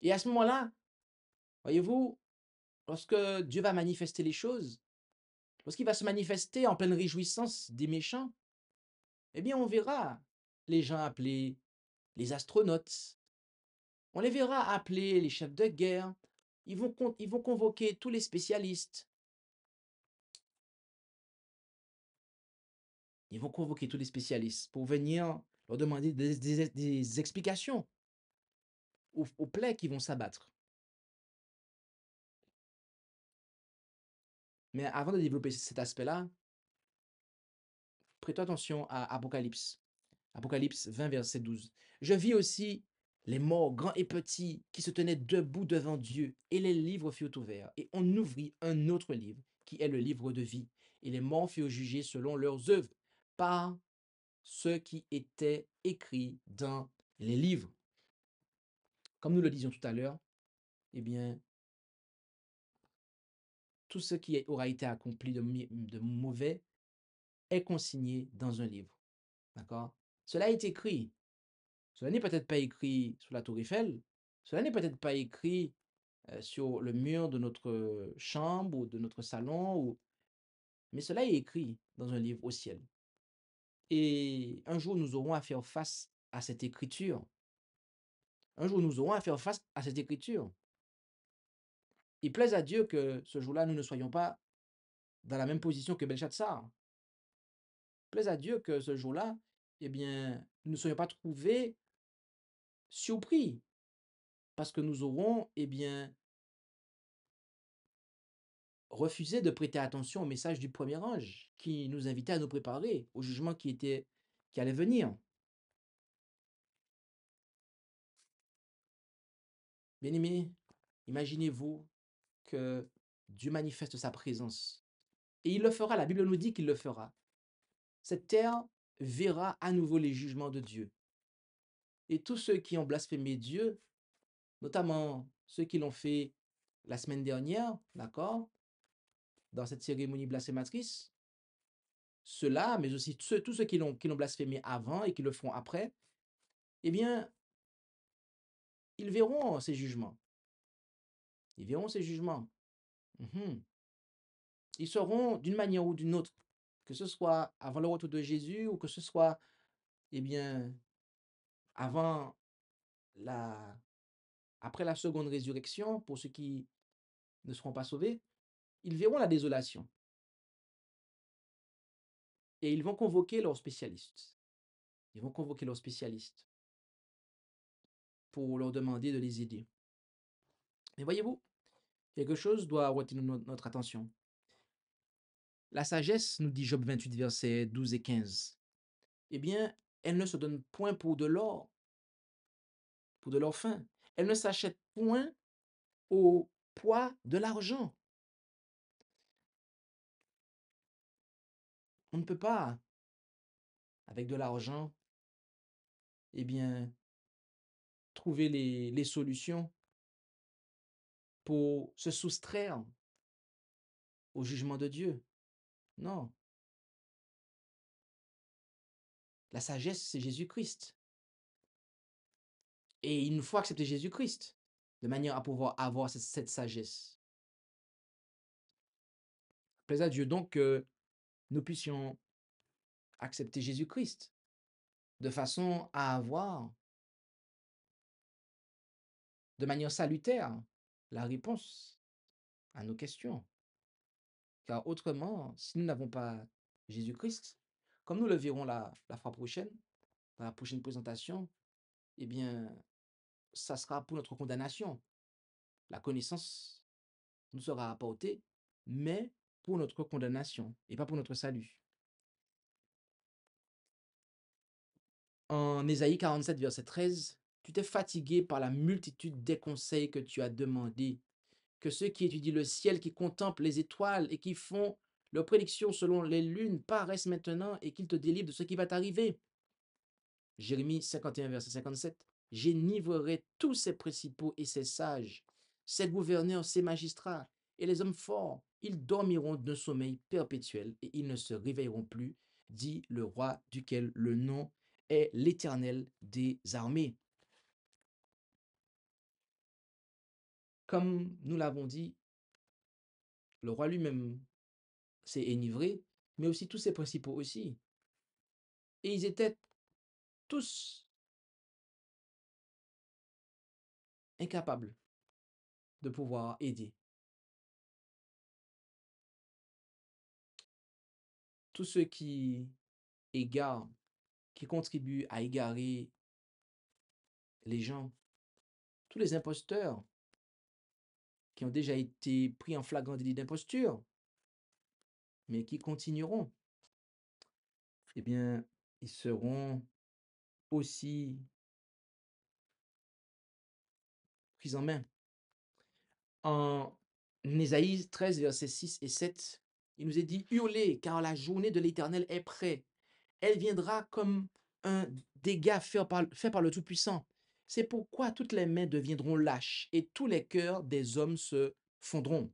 Et à ce moment-là, voyez-vous, lorsque Dieu va manifester les choses, lorsqu'il va se manifester en pleine réjouissance des méchants, eh bien, on verra les gens appelés les astronautes, on les verra appeler les chefs de guerre, ils vont convoquer tous les spécialistes, ils vont convoquer tous les spécialistes pour venir leur demander des explications aux plaies qui vont s'abattre. Mais avant de développer cet aspect-là, prête attention à Apocalypse. Apocalypse 20, verset 12. Je vis aussi les morts, grands et petits, qui se tenaient debout devant Dieu, et les livres furent ouverts, et on ouvrit un autre livre, qui est le livre de vie. Et les morts furent jugés selon leurs œuvres, par ce qui était écrit dans les livres. Comme nous le disions tout à l'heure, eh bien, tout ce qui aura été accompli de mauvais est consigné dans un livre. D'accord? Cela est écrit. Cela n'est peut-être pas écrit sur la tour Eiffel. Cela n'est peut-être pas écrit sur le mur de notre chambre ou de notre salon, mais cela est écrit dans un livre au ciel. Et un jour, nous aurons à faire face à cette écriture. Un jour, nous aurons à faire face à cette écriture. Il plaise à Dieu que ce jour-là, nous ne soyons pas dans la même position que Belshazzar. Il plaise à Dieu que ce jour-là, eh bien, nous ne soyons pas trouvés surpris, parce que nous aurons, eh bien, refusé de prêter attention au message du premier ange qui nous invitait à nous préparer au jugement qui allait venir. Bien-aimés, imaginez-vous que Dieu manifeste sa présence. Et il le fera, la Bible nous dit qu'il le fera. Cette terre verra à nouveau les jugements de Dieu. Et tous ceux qui ont blasphémé Dieu, notamment ceux qui l'ont fait la semaine dernière, d'accord, dans cette cérémonie blasphématrice, ceux-là, mais aussi tous ceux qui l'ont blasphémé avant et qui le feront après, eh bien, ils verront ces jugements. Ils verront ces jugements. Mhm. Ils seront d'une manière ou d'une autre, que ce soit avant le retour de Jésus ou que ce soit, eh bien, avant après la seconde résurrection, pour ceux qui ne seront pas sauvés, ils verront la désolation. Et ils vont convoquer leurs spécialistes. Ils vont convoquer leurs spécialistes pour leur demander de les aider. Mais voyez-vous, quelque chose doit retenir notre attention. La sagesse, nous dit Job 28, versets 12 et 15, eh bien, elle ne se donne point pour de l'or, pour de l'or fin. Elle ne s'achète point au poids de l'argent. On ne peut pas, avec de l'argent, eh bien, trouver les solutions pour se soustraire au jugement de Dieu. Non. La sagesse, c'est Jésus-Christ. Et il nous faut accepter Jésus-Christ de manière à pouvoir avoir cette sagesse. Plaise à Dieu donc que nous puissions accepter Jésus-Christ de façon à avoir de manière salutaire la réponse à nos questions. Car autrement, si nous n'avons pas Jésus-Christ, comme nous le verrons la fois prochaine, dans la prochaine présentation, eh bien, ça sera pour notre condamnation. La connaissance nous sera apportée, mais pour notre condamnation et pas pour notre salut. En Ésaïe 47, verset 13, tu t'es fatigué par la multitude des conseils que tu as demandés, que ceux qui étudient le ciel, qui contemplent les étoiles et qui font leurs prédictions selon les lunes paraissent maintenant et qu'ils te délivrent de ce qui va t'arriver. Jérémie 51, verset 57. J'enivrerai tous ces principaux et ces sages, ces gouverneurs, ces magistrats et les hommes forts. Ils dormiront d'un sommeil perpétuel et ils ne se réveilleront plus, dit le roi duquel le nom est l'Éternel des armées. Comme nous l'avons dit, le roi lui-même s'est enivré, mais aussi tous ses principaux aussi. Et ils étaient tous incapables de pouvoir aider. Tous ceux qui égarent, qui contribuent à égarer les gens, tous les imposteurs qui ont déjà été pris en flagrant délit d'imposture, mais qui continueront, eh bien, ils seront aussi pris en main. En Ésaïe 13, versets 6 et 7, il nous est dit: hurlez, car la journée de l'Éternel est près. Elle viendra comme un dégât fait par le Tout-Puissant. C'est pourquoi toutes les mains deviendront lâches et tous les cœurs des hommes se fondront.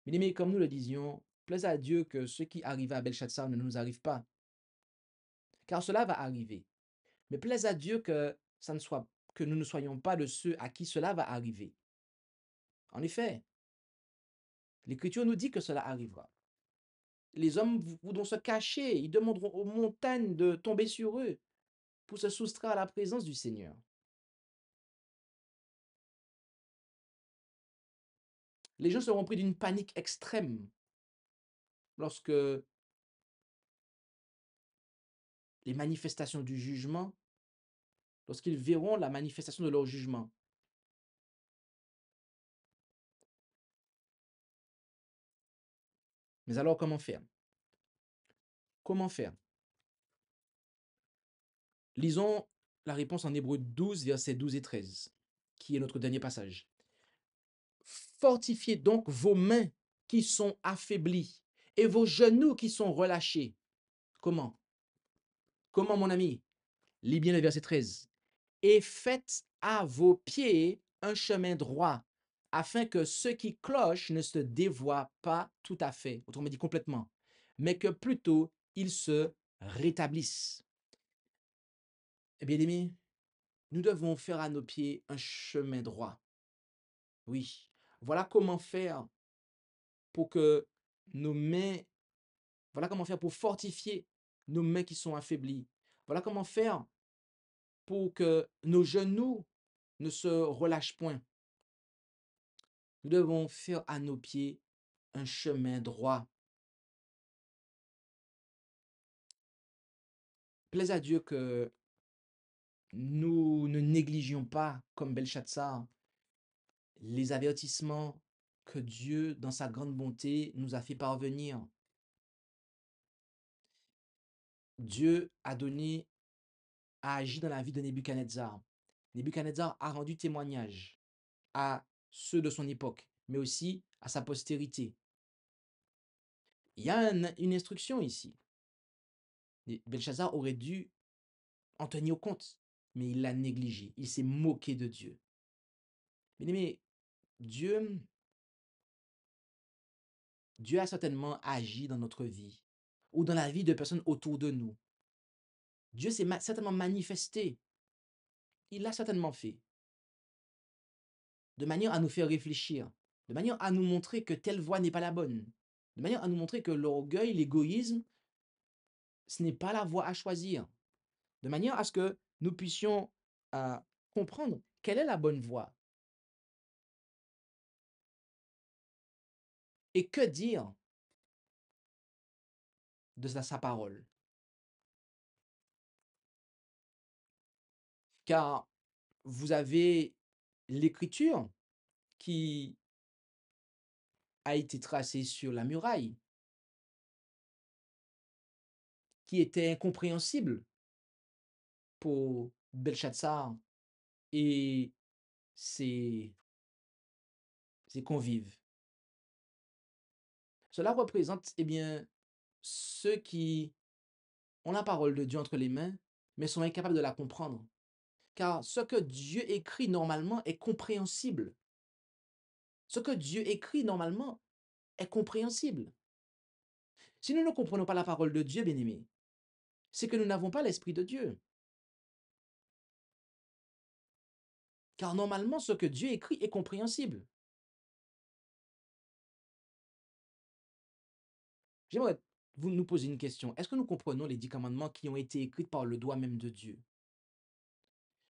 Bien-aimés, comme nous le disions, plaise à Dieu que ce qui arriva à Belshazzar ne nous arrive pas, car cela va arriver. Mais plaise à Dieu que, que nous ne soyons pas de ceux à qui cela va arriver. En effet, l'Écriture nous dit que cela arrivera. Les hommes voudront se cacher, ils demanderont aux montagnes de tomber sur eux pour se soustraire à la présence du Seigneur. Les gens seront pris d'une panique extrême lorsque les manifestations du jugement, lorsqu'ils verront la manifestation de leur jugement. Mais alors, comment faire? Comment faire? Lisons la réponse en Hébreux 12, versets 12 et 13, qui est notre dernier passage. Fortifiez donc vos mains qui sont affaiblies et vos genoux qui sont relâchés. Comment? Comment, mon ami? Lis bien le verset 13. Et faites à vos pieds un chemin droit, afin que ceux qui clochent ne se dévoient pas tout à fait, autrement dit complètement, mais que plutôt ils se rétablissent. Eh bien, amis, nous devons faire à nos pieds un chemin droit. Oui, voilà comment faire pour que nos mains, voilà comment faire pour fortifier nos mains qui sont affaiblies. Voilà comment faire pour que nos genoux ne se relâchent point. Nous devons faire à nos pieds un chemin droit. Plaise à Dieu que nous ne négligions pas, comme Belshazzar, les avertissements que Dieu, dans sa grande bonté, nous a fait parvenir. Dieu a agi dans la vie de Nebuchadnezzar. Nebuchadnezzar a rendu témoignage à ceux de son époque, mais aussi à sa postérité. Il y a une instruction ici. Belshazzar aurait dû en tenir compte, mais il l'a négligé. Il s'est moqué de Dieu. Mais Dieu, Dieu a certainement agi dans notre vie ou dans la vie de personnes autour de nous. Dieu s'est certainement manifesté. Il l'a certainement fait. De manière à nous faire réfléchir, de manière à nous montrer que telle voie n'est pas la bonne, de manière à nous montrer que l'orgueil, l'égoïsme, ce n'est pas la voie à choisir, de manière à ce que nous puissions comprendre quelle est la bonne voie. Et que dire de sa parole? Car vous avez l'écriture qui a été tracée sur la muraille, qui était incompréhensible pour Belshazzar et ses convives. Cela représente, eh bien, ceux qui ont la parole de Dieu entre les mains, mais sont incapables de la comprendre. Car ce que Dieu écrit normalement est compréhensible. Ce que Dieu écrit normalement est compréhensible. Si nous ne comprenons pas la parole de Dieu, bien-aimés, c'est que nous n'avons pas l'Esprit de Dieu. Car normalement, ce que Dieu écrit est compréhensible. J'aimerais vous nous poser une question. Est-ce que nous comprenons les 10 commandements qui ont été écrits par le doigt même de Dieu?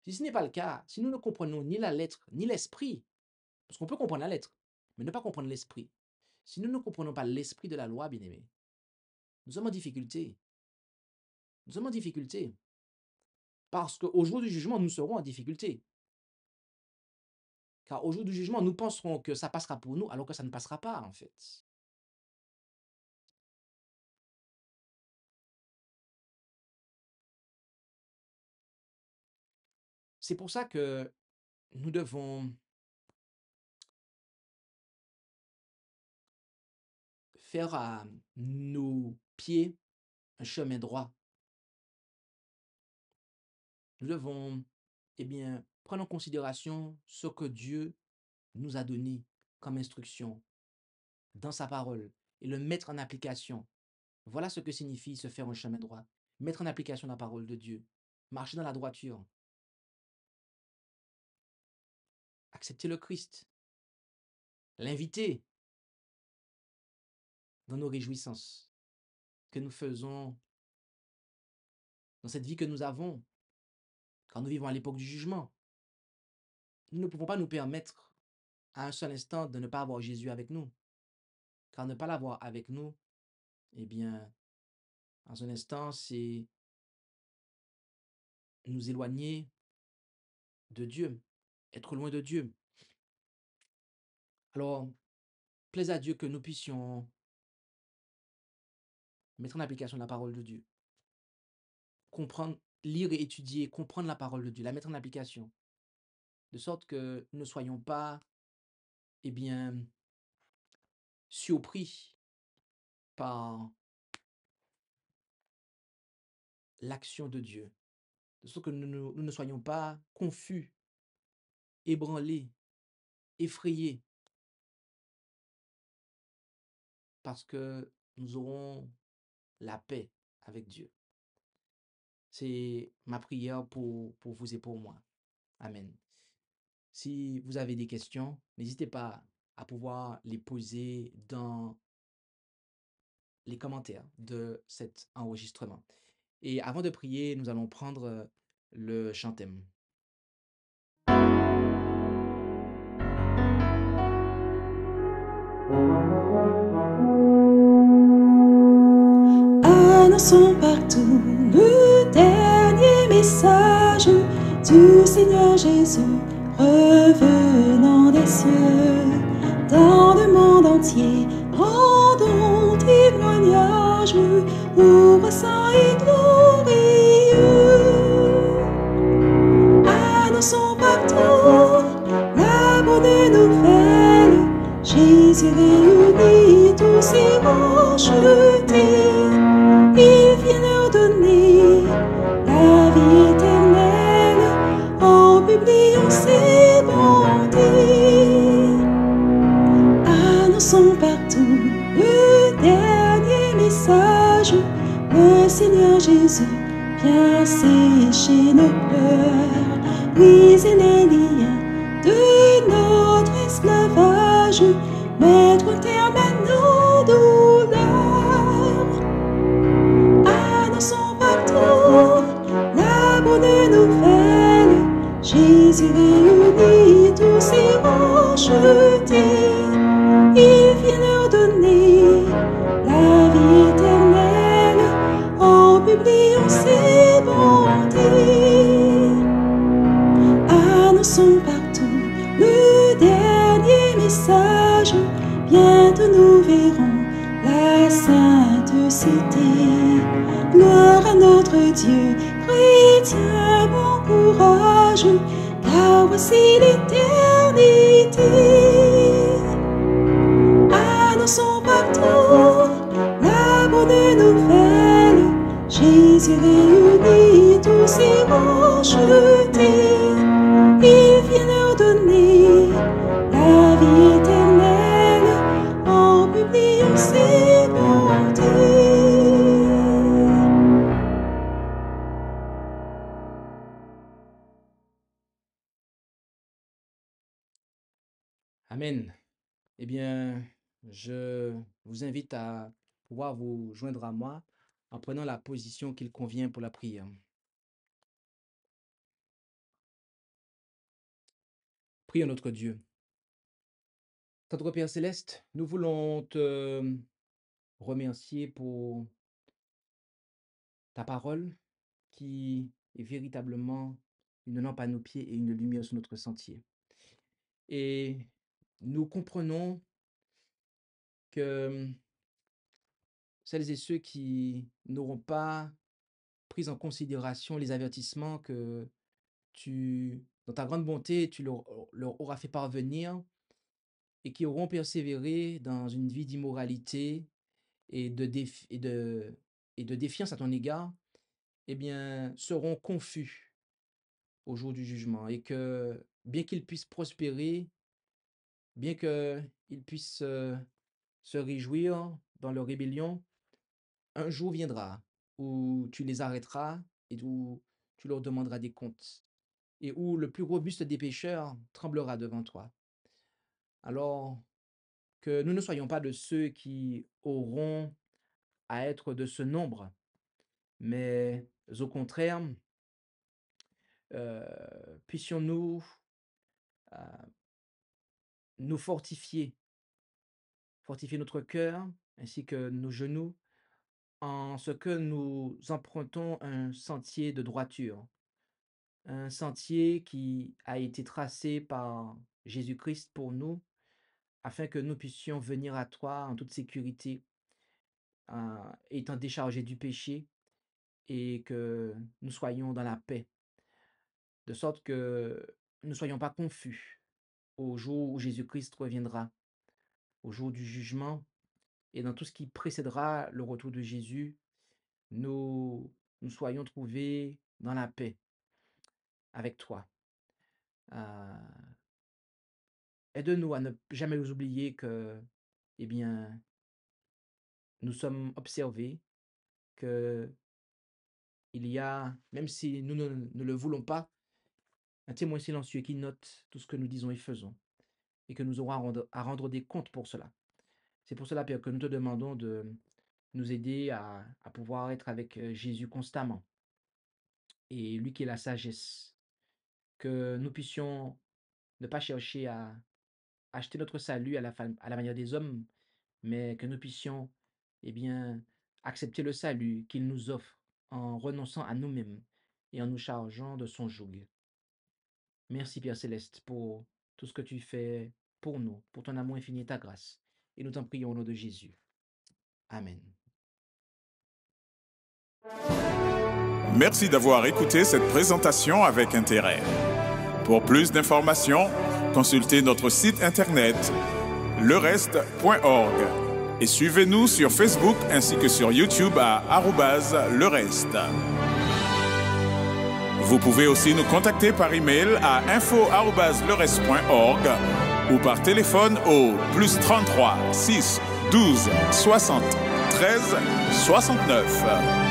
Si ce n'est pas le cas, si nous ne comprenons ni la lettre ni l'esprit, parce qu'on peut comprendre la lettre, mais ne pas comprendre l'esprit. Si nous ne comprenons pas l'esprit de la loi, bien-aimés, nous sommes en difficulté. Nous sommes en difficulté. Parce qu'au jour du jugement, nous serons en difficulté. Car au jour du jugement, nous penserons que ça passera pour nous, alors que ça ne passera pas, en fait. C'est pour ça que nous devons faire à nos pieds un chemin droit. Nous devons, eh bien, prendre en considération ce que Dieu nous a donné comme instruction dans sa parole et le mettre en application. Voilà ce que signifie se faire un chemin droit. Mettre en application la parole de Dieu. Marcher dans la droiture. Accepter le Christ. L'inviter dans nos réjouissances que nous faisons dans cette vie que nous avons, car nous vivons à l'époque du jugement. Nous ne pouvons pas nous permettre à un seul instant de ne pas avoir Jésus avec nous. Car ne pas l'avoir avec nous, eh bien, en un instant, c'est nous éloigner de Dieu, être loin de Dieu. Alors, plaise à Dieu que nous puissions mettre en application la parole de Dieu, comprendre, lire et étudier, comprendre la parole de Dieu, la mettre en application, de sorte que nous ne soyons pas, eh bien, surpris par l'action de Dieu, de sorte que nous ne soyons pas confus, ébranlés, effrayés, parce que nous aurons la paix avec Dieu. C'est ma prière pour vous et pour moi. Amen. Si vous avez des questions, n'hésitez pas à pouvoir les poser dans les commentaires de cet enregistrement. Et avant de prier, nous allons prendre le chantème. Annonçons partout le dernier message du Seigneur Jésus, revenant des cieux. Dans le monde entier, rendons témoignage, ouvre saint et glorieux. Annonçons partout la bonne nouvelle, Jésus réunit tous ses rachetés. Il vient leur donner la vie éternelle en publiant ses bontés. Annonçons partout le dernier message, le Seigneur Jésus vient sécher nos pleurs, briser les liens de notre esclavage, mettre un terme à nos douleurs. Annonçons partout la bonne nouvelle, Jésus réunit tous ses rachetés. Il vient leur donner la vie éternelle en publiant ses bontés. Annonçons partout le dernier message, bientôt nous verrons la sainte cité. Gloire à notre Dieu, chrétien, bon courage, car voici l'éternité. Annonçons partout la bonne nouvelle, Jésus réunit tous ses rachetés. Il vient leur donner la vie éternelle en publiant ses bontés. Amen. Eh bien, je vous invite à pouvoir vous joindre à moi en prenant la position qu'il convient pour la prière. Prions notre Dieu. Notre Père Céleste, nous voulons te remercier pour ta parole qui est véritablement une lampe à nos pieds et une lumière sur notre sentier. Et nous comprenons que celles et ceux qui n'auront pas pris en considération les avertissements que dans ta grande bonté, tu leur auras fait parvenir et qui auront persévéré dans une vie d'immoralité et de défiance à ton égard, eh bien, seront confus au jour du jugement et que bien qu'ils puissent prospérer, bien qu'ils puissent se réjouir dans leur rébellion, un jour viendra où tu les arrêteras et où tu leur demanderas des comptes et où le plus robuste des pécheurs tremblera devant toi. Alors que nous ne soyons pas de ceux qui auront à être de ce nombre, mais au contraire, puissions-nous nous fortifier notre cœur ainsi que nos genoux en ce que nous empruntons un sentier de droiture, un sentier qui a été tracé par Jésus-Christ pour nous, afin que nous puissions venir à toi en toute sécurité, étant déchargés du péché, et que nous soyons dans la paix, de sorte que nous ne soyons pas confus au jour où Jésus-Christ reviendra, au jour du jugement, et dans tout ce qui précédera le retour de Jésus, nous soyons trouvés dans la paix avec toi. Aide-nous à ne jamais nous oublier que, eh bien, nous sommes observés, que il y a, même si nous ne le voulons pas, un témoin silencieux qui note tout ce que nous disons et faisons, et que nous aurons à rendre des comptes pour cela. C'est pour cela, Père, que nous te demandons de nous aider à pouvoir être avec Jésus constamment, et lui qui est la sagesse, que nous puissions ne pas chercher à acheter notre salut à la manière des hommes, mais que nous puissions, eh bien, accepter le salut qu'il nous offre en renonçant à nous-mêmes et en nous chargeant de son joug. Merci, Père Céleste, pour tout ce que tu fais pour nous, pour ton amour infini et ta grâce. Et nous t'en prions au nom de Jésus. Amen. Merci d'avoir écouté cette présentation avec intérêt. Pour plus d'informations, consultez notre site internet lereste.org et suivez-nous sur Facebook ainsi que sur YouTube à @lereste. Vous pouvez aussi nous contacter par email à info@lereste.org ou par téléphone au +33 6 12 60 13 69.